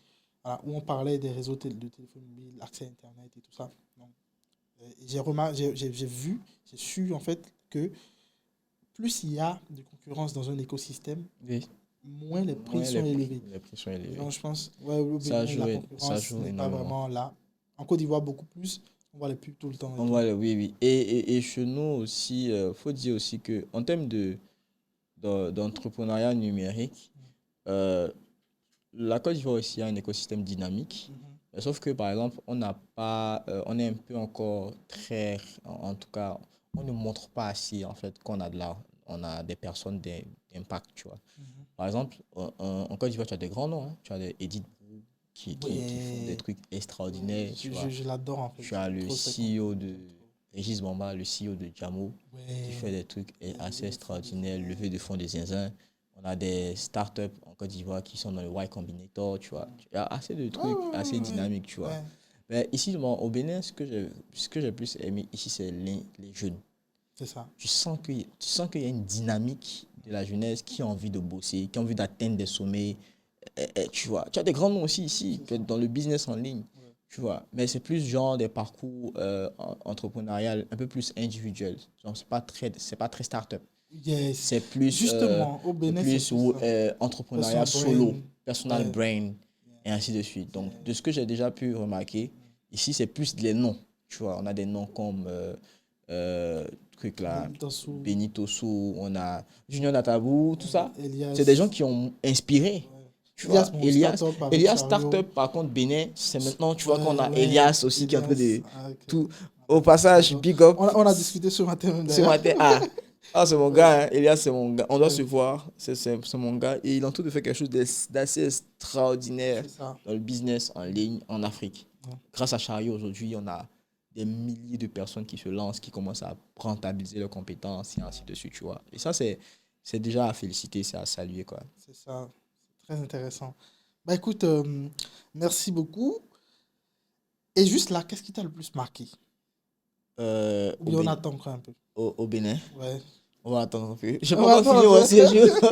voilà, où on parlait des réseaux de téléphone mobile, accès à Internet et tout ça. Donc, j'ai vu, j'ai su en fait que plus il y a de concurrence dans un écosystème, Oui. moins les prix Moins sont élevés. les prix sont Et élevés. donc, je pense, ouais, au Bénin, la Ça concurrence joue n'est pas énormément. vraiment là. En Côte d'Ivoire, beaucoup plus. On voit les pubs tout le temps et On tout. voit, oui, oui. Et chez nous aussi, il faut dire aussi que en termes d'entrepreneuriat numérique, euh, la Côte d'Ivoire aussi a un écosystème dynamique. Mhm. Sauf que, par exemple, on n'a pas, on est un peu encore très, en tout cas, on ne montre pas assez, en fait, qu'on a on a des personnes d'impact, tu vois. Mhm. Par exemple, en Côte d'Ivoire, tu as des grands noms, hein. Tu as des Edith Bou qui font des Ouais, trucs ouais, extraordinaires, tu vois. je l'adore en fait. Tu as J'aime le trop ses CEO contenus. de J'aime trop. Régis Bamba, le CEO de Jamo, qui fait Ouais, des trucs les assez levées de fonds des extraordinaires, Indiens. levée de fonds des zinzins. On a des startups en Côte d'Ivoire qui sont dans le Y Combinator, tu vois. Il y a assez de Ouais, trucs assez ouais, ouais, dynamiques, tu vois. ouais. Mais ici, bon, au Bénin, ce que j'ai plus aimé ici, c'est les jeunes. C'est ça. Tu sens qu'il y a une dynamique de la jeunesse qui a envie de bosser, qui a envie d'atteindre des sommets. Tu vois, tu as des grands noms aussi ici, C'est ça. dans le business en ligne, Ouais. tu vois. Mais c'est plus genre des parcours entrepreneurial un peu plus individuels. Genre, c'est pas très start-up. Yes. Euh, Justement, au c'est Bénin, c'est plus plus ça. entrepreneuriat Personal solo, brain. personal Ouais. brain, Yeah. et ainsi de suite. Donc, Yeah. de ce que j'ai déjà pu remarquer, ici, c'est plus les noms. Tu vois, on a des noms comme euh, truc là, Benito Sou, Benito Sou, on a Junior Natabou, tout ça. C'est des gens Elias. qui ont inspiré. Ouais. Tu Elias, vois, mon start-up avec Elias Chariot. Startup, par contre, Bénin, c'est maintenant, tu vois qu'on Ouais, a ouais. Elias aussi qui est en train Elias. de Ah, ok. tout. Au passage, J'adore. big up. On a discuté ce matin même Ce d'ailleurs. matin, c'est mon Ouais, gars, hein. Elias, c'est mon gars. On doit ouais, se voir. C'est mon gars. Et il est en train de faire quelque chose d'assez extraordinaire c'est ça. dans le business en ligne en Afrique. Ouais. Grâce à Chariot, aujourd'hui, on a des milliers de personnes qui se lancent, qui commencent à rentabiliser leurs compétences et ainsi de suite, tu vois. Et ça, c'est déjà à féliciter, c'est à saluer, quoi. C'est ça. C'est très intéressant. Bah écoute, merci beaucoup. Et juste là, qu'est-ce qui t'a le plus marqué? Ou Au, bien on attend encore un peu. Au Bénin, Ouais. on va attendre un peu. J'ai On pas va encore fini attendre mon un séjour. peu.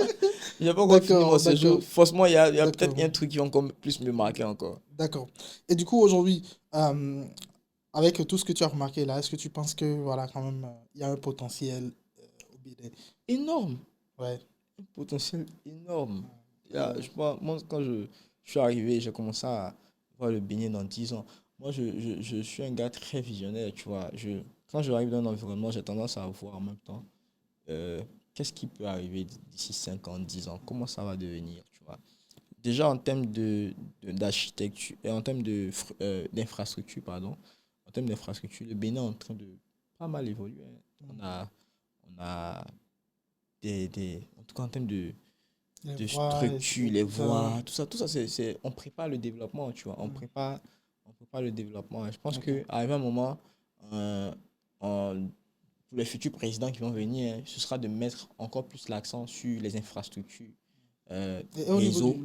J'ai pas encore fini mon D'accord, séjour. d'accord, Franchement, il y a d'accord, peut-être un truc qui va encore plus me marquer encore. d'accord. Et du coup, aujourd'hui, euh, avec tout ce que tu as remarqué là, est-ce que tu penses que, voilà, quand même, il y a un potentiel au Bénin? Énorme. Ouais. Un potentiel énorme. Et, Moi, quand je suis arrivé, j'ai commencé à voir le Bénin dans 10 ans. Moi, je suis un gars très visionnaire, tu vois. Quand je arrive dans un environnement, j'ai tendance à voir en même temps euh, qu'est-ce qui peut arriver d'ici 5 ans, 10 ans, comment ça va devenir, tu vois. Déjà en termes d'architecture, et en termes d'infrastructure, pardon, en termes d'infrastructure, le Bénin est en train de pas mal évoluer, hein. On a en tout cas en termes les de voix, structure, et les tout ça. voies, tout ça, on prépare le développement, tu vois. On prépare le développement. Et je pense D'accord. qu'arrivé un moment, euh, pour les futurs présidents qui vont venir, hein, ce sera de mettre encore plus l'accent sur les infrastructures, Et au niveau réseau.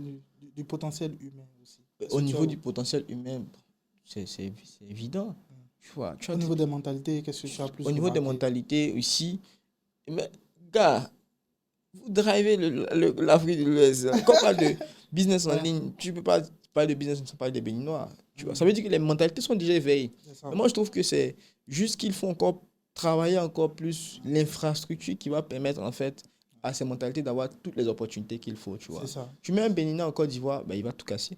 du potentiel humain aussi. Est-ce Au que tu as, niveau du potentiel humain, c'est évident. Tu vois, au niveau des mentalités, qu'est-ce que tu as plus au niveau des remarqué? mentalités aussi, mais gars, vous drivez l'Afrique de l'Ouest. Quand on parle de business en ligne, tu ne peux pas parler de business sans parler des Béninois. Tu vois. Ça veut dire que les mentalités sont déjà éveillées. Mais moi, je trouve que c'est juste qu'il faut encore travailler encore plus l'infrastructure qui va permettre, en fait, à ces mentalités d'avoir toutes les opportunités qu'il faut, tu vois. C'est ça, Tu mets un Béninois en Côte d'Ivoire, ben, il va tout casser.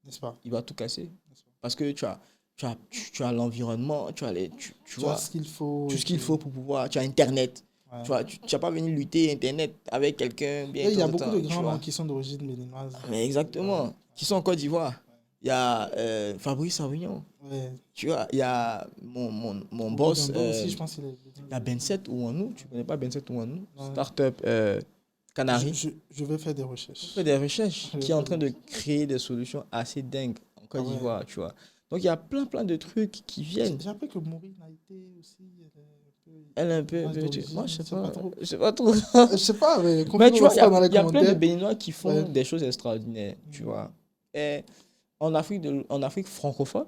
n'est-ce pas? Il va tout casser. N'est-ce pas? Parce que tu as l'environnement, tu Tu vois, as ce qu'il faut. tout et ce qu'il puis, faut pour pouvoir. Tu as Internet. ouais. Tu vois, tu n'as pas venu lutter Internet avec quelqu'un bien Et il y a temps, beaucoup de tu grands vois. noms qui sont d'origine béninoise. Mais exactement. Qui sont en Côte d'Ivoire. Il y a Fabrice Avignon. Ouais. Tu vois, il y a mon Ou boss. Gamba aussi, je pense qu'il est. Il y a Ben7 Ouanou. Tu ne connais pas Ben7 Ouanou? Ouais. Startup Canary. Je vais faire des recherches. On fait des recherches, Je vais qui est en faire train des de créer des solutions assez dingues en Côte Ah ouais. d'Ivoire, tu vois. Donc, il y a plein de trucs qui viennent. J'ai appris que Maureen a été aussi. Elle est un peu... Image d'origine, moi, je sais c'est pas pas. trop. Je sais pas trop. Je sais pas, mais Mais tu vois, dans les il y a plein de commentaires. Béninois qui font Ouais. des choses extraordinaires, tu vois. Et en Afrique francophone,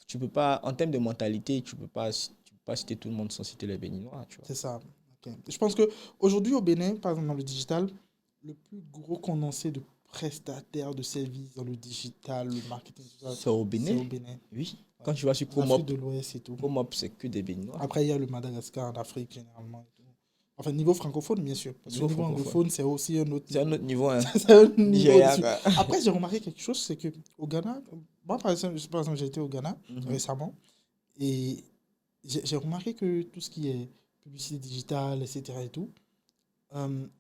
tu peux pas, en termes de mentalité, tu peux pas citer tout le monde sans citer les Béninois, tu vois. C'est ça. Ok. Je pense qu'aujourd'hui, au Bénin, par exemple, dans le digital, le plus gros condensé de prestataires de services dans le digital, le marketing, tout ça, C'est au c'est au Bénin? Bénin. Oui. Quand tu vas sur En Afrique Comop, de l'Ouest et tout. c'est que des Béninois. Après, il y a le Madagascar en Afrique, généralement. Et tout. Enfin, niveau francophone, bien sûr. Parce que Niveau niveau francophone. anglophone, c'est aussi un autre C'est un autre niveau, hein. c'est un niveau Nigeria, au-dessus. quoi. Après, j'ai remarqué quelque chose, c'est que au Ghana, moi, par exemple, j'ai été au Ghana Mhm. récemment et j'ai remarqué que tout ce qui est publicité digitale, etc. et tout,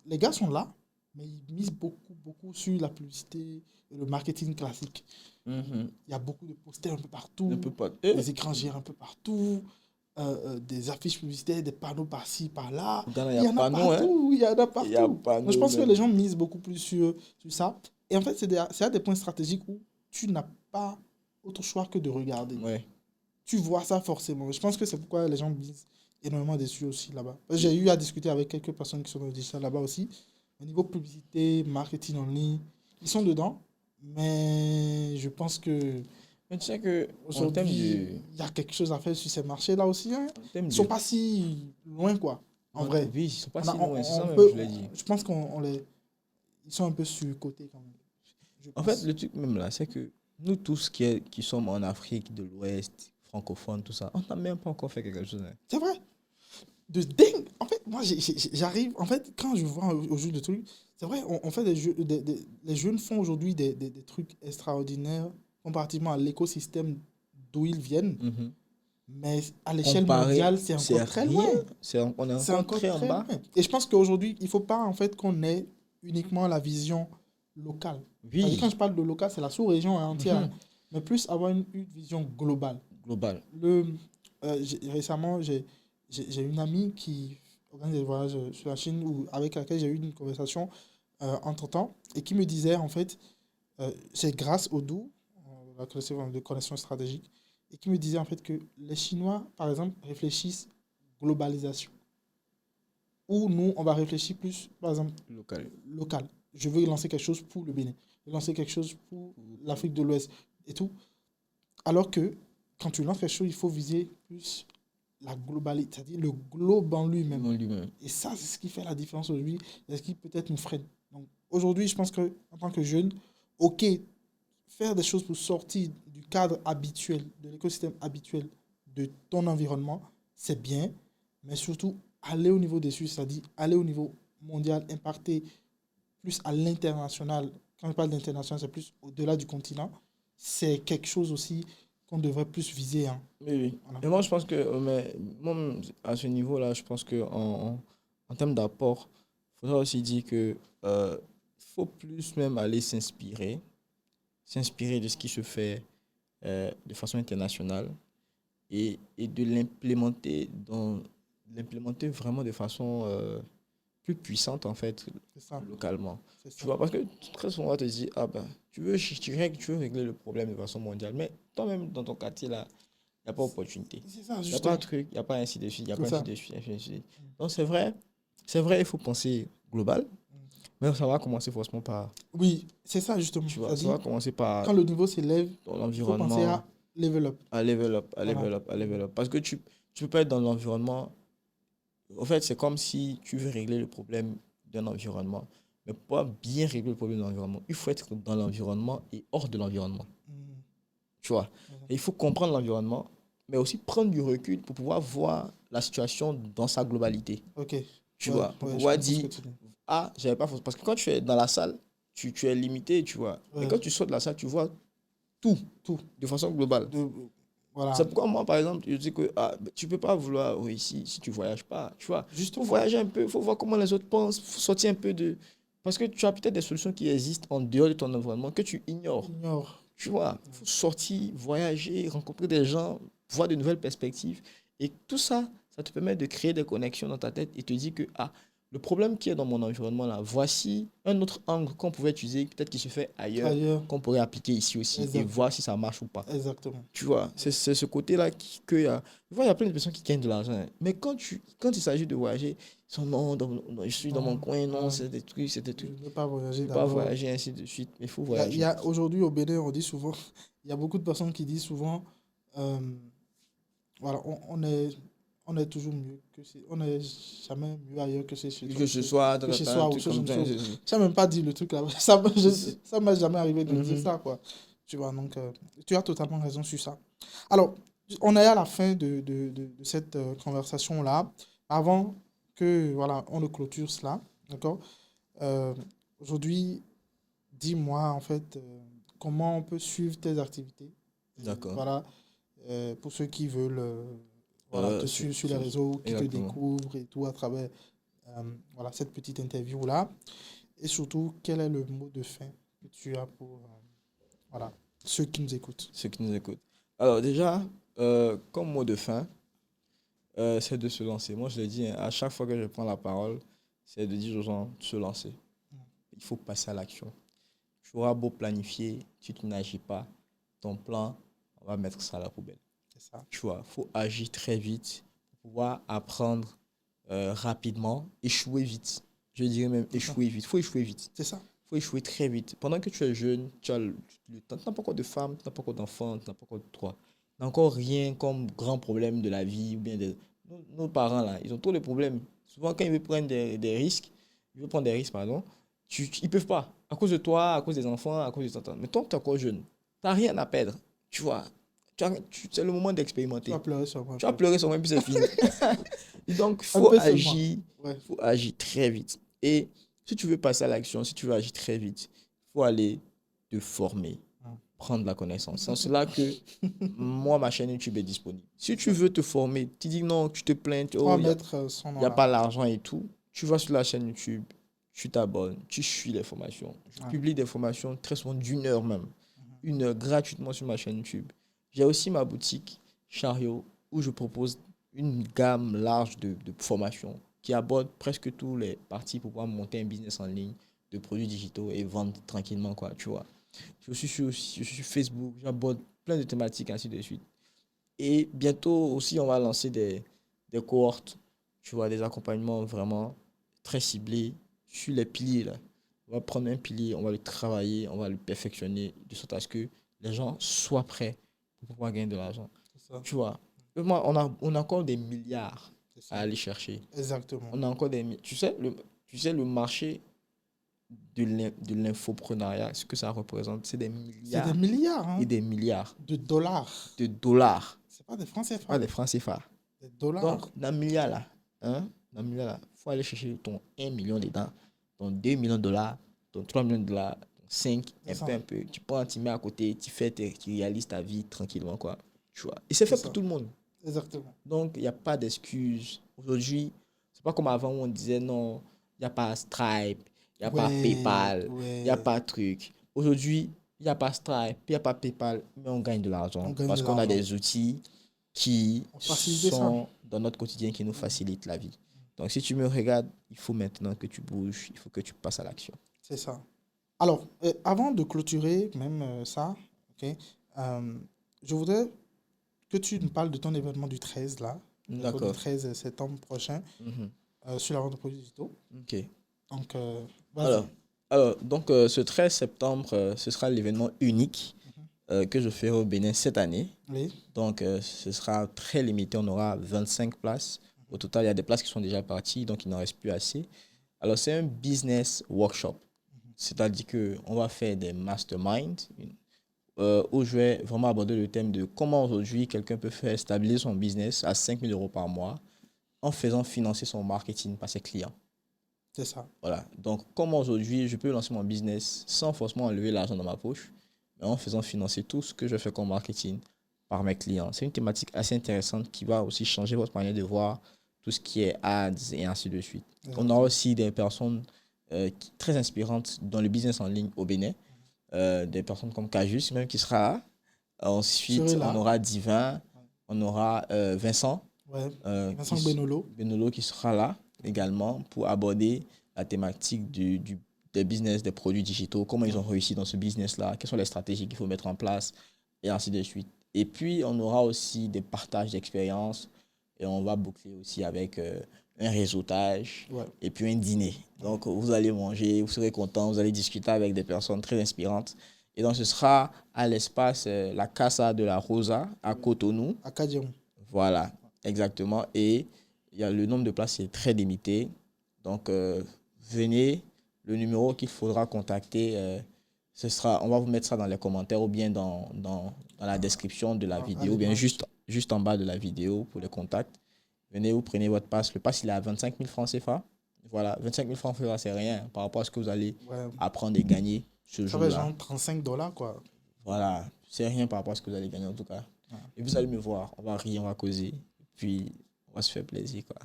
les gars sont là, mais ils misent beaucoup sur la publicité et le marketing classique. Mhm. Il y a beaucoup de posters un peu partout, Ne peut pas. des écrans géants un peu partout, des affiches publicitaires, des panneaux par-ci, par-là. Au Ghana, Il y en a pas nous, hein. partout, il y en a Il y a partout. pas Donc, je nous, pense que même. les gens misent beaucoup plus sur ça. Et en fait, c'est à des points stratégiques où tu n'as pas autre choix que de regarder. Ouais. Tu vois ça forcément. Je pense que c'est pourquoi les gens misent énormément dessus aussi là-bas. J'ai eu à discuter avec quelques personnes qui sont dans le digital là-bas aussi. Au niveau publicité, marketing en ligne, ils sont dedans. Mais je pense que Mais tu sais que en termes aujourd'hui, de, il y a quelque chose à faire sur ces marchés-là aussi. Hein. en termes Ils ne sont de- pas si loin, quoi. En vrai. Oui, ils sont pas On a- si loin, c'est ça on même, peut- je l'ai dit. je pense ils sont un peu sur-cotés quand même. Je En pense. fait, le truc même là, c'est que nous tous qui sommes en Afrique de l'Ouest, francophones, tout ça, on n'a même pas encore fait quelque chose, hein. C'est vrai. De dingue. En fait, moi, j'arrive. En fait, quand je vois au jeu de trucs, c'est vrai, on fait des jeux. Les jeunes font aujourd'hui des trucs extraordinaires comparativement à l'écosystème d'où ils viennent. Mhm. Mais à l'échelle Comparé, mondiale, c'est encore très loin. rien. On est C'est encore encore très en très bas. loin. Et je pense qu'aujourd'hui, il ne faut pas en fait qu'on ait uniquement la vision locale. C'est-à-dire, Oui, quand je parle de local, c'est la sous-région entière. Mhm. Mais plus avoir une vision globale. global. Récemment, j'ai une amie qui organise des voyages sur la Chine avec laquelle j'ai eu une conversation entre-temps et qui me disait en fait, c'est grâce au DOU, la connexion stratégique, et qui me disait en fait que les Chinois, par exemple, réfléchissent globalisation. Ou nous, on va réfléchir plus, par exemple, Local. local. Je veux lancer quelque chose pour le Bénin, je veux lancer quelque chose pour l'Afrique de l'Ouest et tout. Alors que quand tu lances quelque chose, il faut viser plus la globalité, c'est-à-dire le globe en lui-même. En lui-même. Et ça, c'est ce qui fait la différence aujourd'hui, et ce qui peut-être nous freine. Donc aujourd'hui, je pense que en tant que jeune, ok, faire des choses pour sortir du cadre habituel, de l'écosystème habituel de ton environnement, c'est bien, mais surtout aller au niveau des Suisses, c'est-à-dire aller au niveau mondial, impacter plus à l'international. Quand je parle d'international, c'est plus au-delà du continent. C'est quelque chose aussi qu'on devrait plus viser. Hein. Oui, oui. Voilà. Et moi, je pense que, mais, moi, à ce niveau-là, je pense que en termes d'apport, il faudra aussi dire que faut plus même aller s'inspirer de ce qui se fait de façon internationale et de l'implémenter vraiment de façon plus puissante, en fait, C'est ça. localement. C'est Tu ça. vois, parce que très souvent, on va te dire, ah ben, tu veux régler le problème de façon mondiale, mais toi-même, dans ton quartier, là, il n'y a pas d'opportunité. C'est ça, Il n'y a pas justement. de truc, il n'y a pas ainsi de suite, il n'y a C'est pas ça. ainsi de suite, ainsi de suite. Donc, c'est vrai, il faut penser global, mais ça va commencer forcément par, Oui, c'est ça, justement. tu vois, ça C'est-à-dire, va commencer par quand le niveau s'élève, dans il faut penser l'environnement, à level up. à level up, à Voilà. level up, à level up. Parce que tu peux pas être dans l'environnement En fait, c'est comme si tu veux régler le problème d'un environnement. Mais pour bien régler le problème de l'environnement, il faut être dans l'environnement et hors de l'environnement. Mhm. Tu vois. Et il faut comprendre l'environnement, mais aussi prendre du recul pour pouvoir voir la situation dans sa globalité. Ok. Tu Ouais, vois. Pour ouais, je pouvoir comprends ce que dire, tu dis. ah, j'avais pas forcément. Parce que quand tu es dans la salle, tu es limité, tu vois. Mais Ouais, quand tu sors de la salle, tu vois tout, tout. de façon globale. Voilà. C'est pourquoi moi, par exemple, je dis que tu peux pas vouloir réussir si tu voyages pas. Tu vois, il faut Justement. voyager un peu, il faut voir comment les autres pensent, faut sortir un peu de... Parce que tu as peut-être des solutions qui existent en dehors de ton environnement que tu ignores. Ignore. Tu vois, il faut sortir, voyager, rencontrer des gens, voir de nouvelles perspectives. Et tout ça, ça te permet de créer des connexions dans ta tête et te dire que, ah, le problème qui est dans mon environnement là, voici un autre angle qu'on pouvait utiliser, peut-être qui se fait ailleurs, Ailleurs. qu'on pourrait appliquer ici aussi et Exactement. voir si ça marche ou pas. Exactement. Tu vois, c'est ce côté-là que y a. Tu vois, il y a plein de personnes qui gagnent de l'argent, hein. Mais quand il s'agit de voyager, ils sont non, je suis dans mon Non, coin, non, voilà. c'est des trucs, c'est des Je trucs. ne veux pas Je voyager ne peux pas d'abord. voyager, ainsi de suite. Mais il faut Il y voyager. a aujourd'hui au Bénin, on dit souvent, il y a beaucoup de personnes qui disent souvent, euh, voilà, on est toujours mieux que si, on n'est jamais mieux ailleurs que Que ce soit que chez un soi ou truc ce genre comme de ça. choses. Je n'ai même pas dit le truc là. Ça m'est jamais arrivé de dire Mhm. ça, quoi. Tu vois, donc, tu as totalement raison sur ça. Alors, on est à la fin de cette conversation-là. Avant que, voilà, on ne clôture cela, d'accord? Euh, Aujourd'hui, dis-moi, en fait, comment on peut suivre tes activités. D'accord. Voilà, pour ceux qui veulent voilà, te suivre sur les réseaux, qui te Exactement. découvrent et tout à travers voilà, cette petite interview-là. Et surtout, quel est le mot de fin que tu as pour voilà, ceux qui nous écoutent? Ceux qui nous écoutent. Alors, déjà, comme mot de fin, c'est de se lancer. Moi, je l'ai dit, hein, à chaque fois que je prends la parole, c'est de dire aux gens de se lancer. Il faut passer à l'action. Tu auras beau planifier, si tu n'agis pas, ton plan, on va mettre ça à la poubelle. C'est ça. Tu vois, il faut agir très vite pour pouvoir apprendre rapidement, échouer vite. Je dirais même échouer vite. Il faut échouer vite. C'est ça. Il faut échouer très vite. Pendant que tu es jeune, tu as le temps. Tu n'as pas encore de femme, tu n'as pas encore d'enfant, tu n'as pas encore de toi. Tu n'as encore rien comme grand problème de la vie. Ou bien nos parents, là, ils ont trop de problèmes. Souvent, quand ils veulent prendre des risques, ils veulent prendre des risques, pardon, ils ne peuvent pas. À cause de toi, à cause des enfants, à cause des enfants. Mais toi, tu es encore jeune. Tu n'as rien à perdre. Tu vois, c'est le moment Tu d'expérimenter. vas pleurer sur moi. Tu vas pleurer sur moi, puis c'est fini. Donc, Un peu seulement. Ouais. faut agir très vite. Et si tu veux passer à l'action, si tu veux agir très vite, il faut aller te former, prendre la connaissance. C'est en cela que moi, ma chaîne YouTube est disponible. Si tu veux te former, tu dis non, tu te plains, On va oh, mettre son il nom n'y a là. pas l'argent et tout, tu vas sur la chaîne YouTube, tu t'abonnes, tu suis les formations. Je Ouais. publie des formations très souvent d'1 heure même. 1 heure gratuitement sur ma chaîne YouTube. J'ai aussi ma boutique Chariot où je propose une gamme large de formations qui aborde presque tous les parties pour pouvoir monter un business en ligne de produits digitaux et vendre tranquillement, quoi, tu vois. Je suis sur Facebook, j'aborde plein de thématiques, ainsi de suite. Et bientôt aussi, on va lancer des cohortes, tu vois, des accompagnements vraiment très ciblés sur les piliers, là. On va prendre un pilier, on va le travailler, on va le perfectionner de sorte à ce que les gens soient prêts pour pouvoir gagner de l'argent. C'est ça. Tu vois, moi, on a encore des milliards C'est ça. à aller chercher. Exactement. On a encore tu sais, le marché de l'infoprenariat, ce que ça représente, c'est des C'est des milliards milliards hein, et des milliards de dollars. de dollars, C'est pas des francs pas CFA. des francs CFA. Des dollars. Donc, dans le milliard là, hein, dans le milliard là, il faut aller chercher ton 1 million dedans, ton 2 millions de dollars, ton 3 millions de dollars, ton 5, un peu. Tu prends, tu mets à côté, tu réalises ta vie tranquillement, quoi. Tu vois. Et c'est fait pour tout le monde. Exactement. Donc, il n'y a pas d'excuses. Aujourd'hui, c'est pas comme avant où on disait non, il n'y a pas Stripe, il n'y a pas PayPal, il n'y a pas truc. Aujourd'hui, il n'y a pas Stripe, il n'y a pas PayPal, mais on gagne de l'argent parce qu'on a des outils qui sont dans notre quotidien, qui nous facilitent la vie. Donc, si tu me regardes, il faut maintenant que tu bouges, il faut que tu passes à l'action. C'est ça. Alors, avant de clôturer même ça, ok, je voudrais que tu me parles de ton événement du 13, là, le 13 septembre prochain, sur la vente de produits digitaux. Ok. Donc, vas-y. Donc, ce 13 septembre, ce sera l'événement unique que je ferai au Bénin cette année. Oui. Donc, ce sera très limité. On aura 25 places Au total, il y a des places qui sont déjà parties, donc il n'en reste plus assez. Alors, c'est un business workshop. C'est-à-dire qu'on va faire des masterminds où je vais vraiment aborder le thème de comment aujourd'hui quelqu'un peut faire stabiliser son business à 5 000 euros par mois en faisant financer son marketing par ses clients. C'est ça. Voilà. Donc, comment aujourd'hui je peux lancer mon business sans forcément enlever l'argent dans ma poche, mais en faisant financer tout ce que je fais comme marketing par mes clients. C'est une thématique assez intéressante qui va aussi changer votre manière de voir tout ce qui est ads et ainsi de suite. On aura aussi des personnes très inspirantes dans le business en ligne au Bénin. Des personnes comme Cajus, même qui sera là. Ensuite, on aura Divin, on aura Vincent. Ouais. Vincent Benolo. Benolo qui sera là également pour aborder la thématique des business, des produits digitaux, comment ils ont réussi dans ce business-là, quelles sont les stratégies qu'il faut mettre en place, et ainsi de suite. Et puis, on aura aussi des partages d'expériences et on va boucler aussi avec un réseautage et puis un dîner. Donc, vous allez manger, vous serez content, vous allez discuter avec des personnes très inspirantes. Et donc, ce sera à l'espace La Casa de la Rosa à Cotonou. À Kadiron. Voilà, exactement. Et le nombre de places est très limité. Donc, venez. Le numéro qu'il faudra contacter, on va vous mettre ça dans les commentaires ou bien dans la description de la vidéo, ou bien juste en bas de la vidéo pour les contacts. Venez, vous prenez votre passe. Le pass, il est à 25 000 francs CFA. Voilà, 25 000 francs CFA, c'est rien par rapport à ce que vous allez apprendre et gagner ce jour-là. Ça fait genre $35, quoi. Voilà, c'est rien par rapport à ce que vous allez gagner en tout cas. Ouais. Et vous allez me voir, on va rire, on va causer. Puis, on va se faire plaisir, quoi.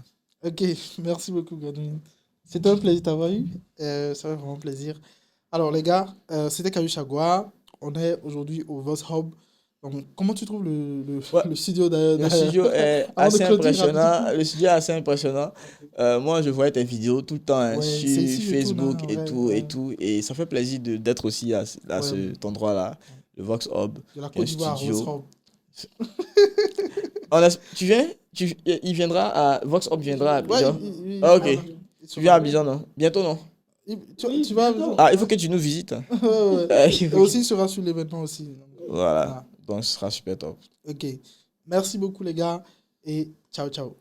Ok, merci beaucoup, Godwin. C'était un plaisir d'avoir eu. Ça fait vraiment plaisir. Alors, les gars, c'était Kajus Agua. On est aujourd'hui au Vox Hub. Donc, comment tu trouves le studio d'ailleurs? Le studio est assez impressionnant. Le studio est assez impressionnant. Moi, je vois tes vidéos tout le temps sur Facebook et tout. Et ça fait plaisir d'être aussi à cet endroit-là, le Vox Hub. De la Côte d'Ivoire, Vox Hub. Tu viens? Il viendra à... Vox Hub viendra à Abidjan? Ok. Tu viens à Abidjan, non? Bientôt, non? Tu vas à Abidjan? Ah, il faut que tu nous visites. Et aussi, il sera sur l'événement aussi. Voilà. Donc, ce sera super top. Ok. Merci beaucoup, les gars. Et ciao, ciao.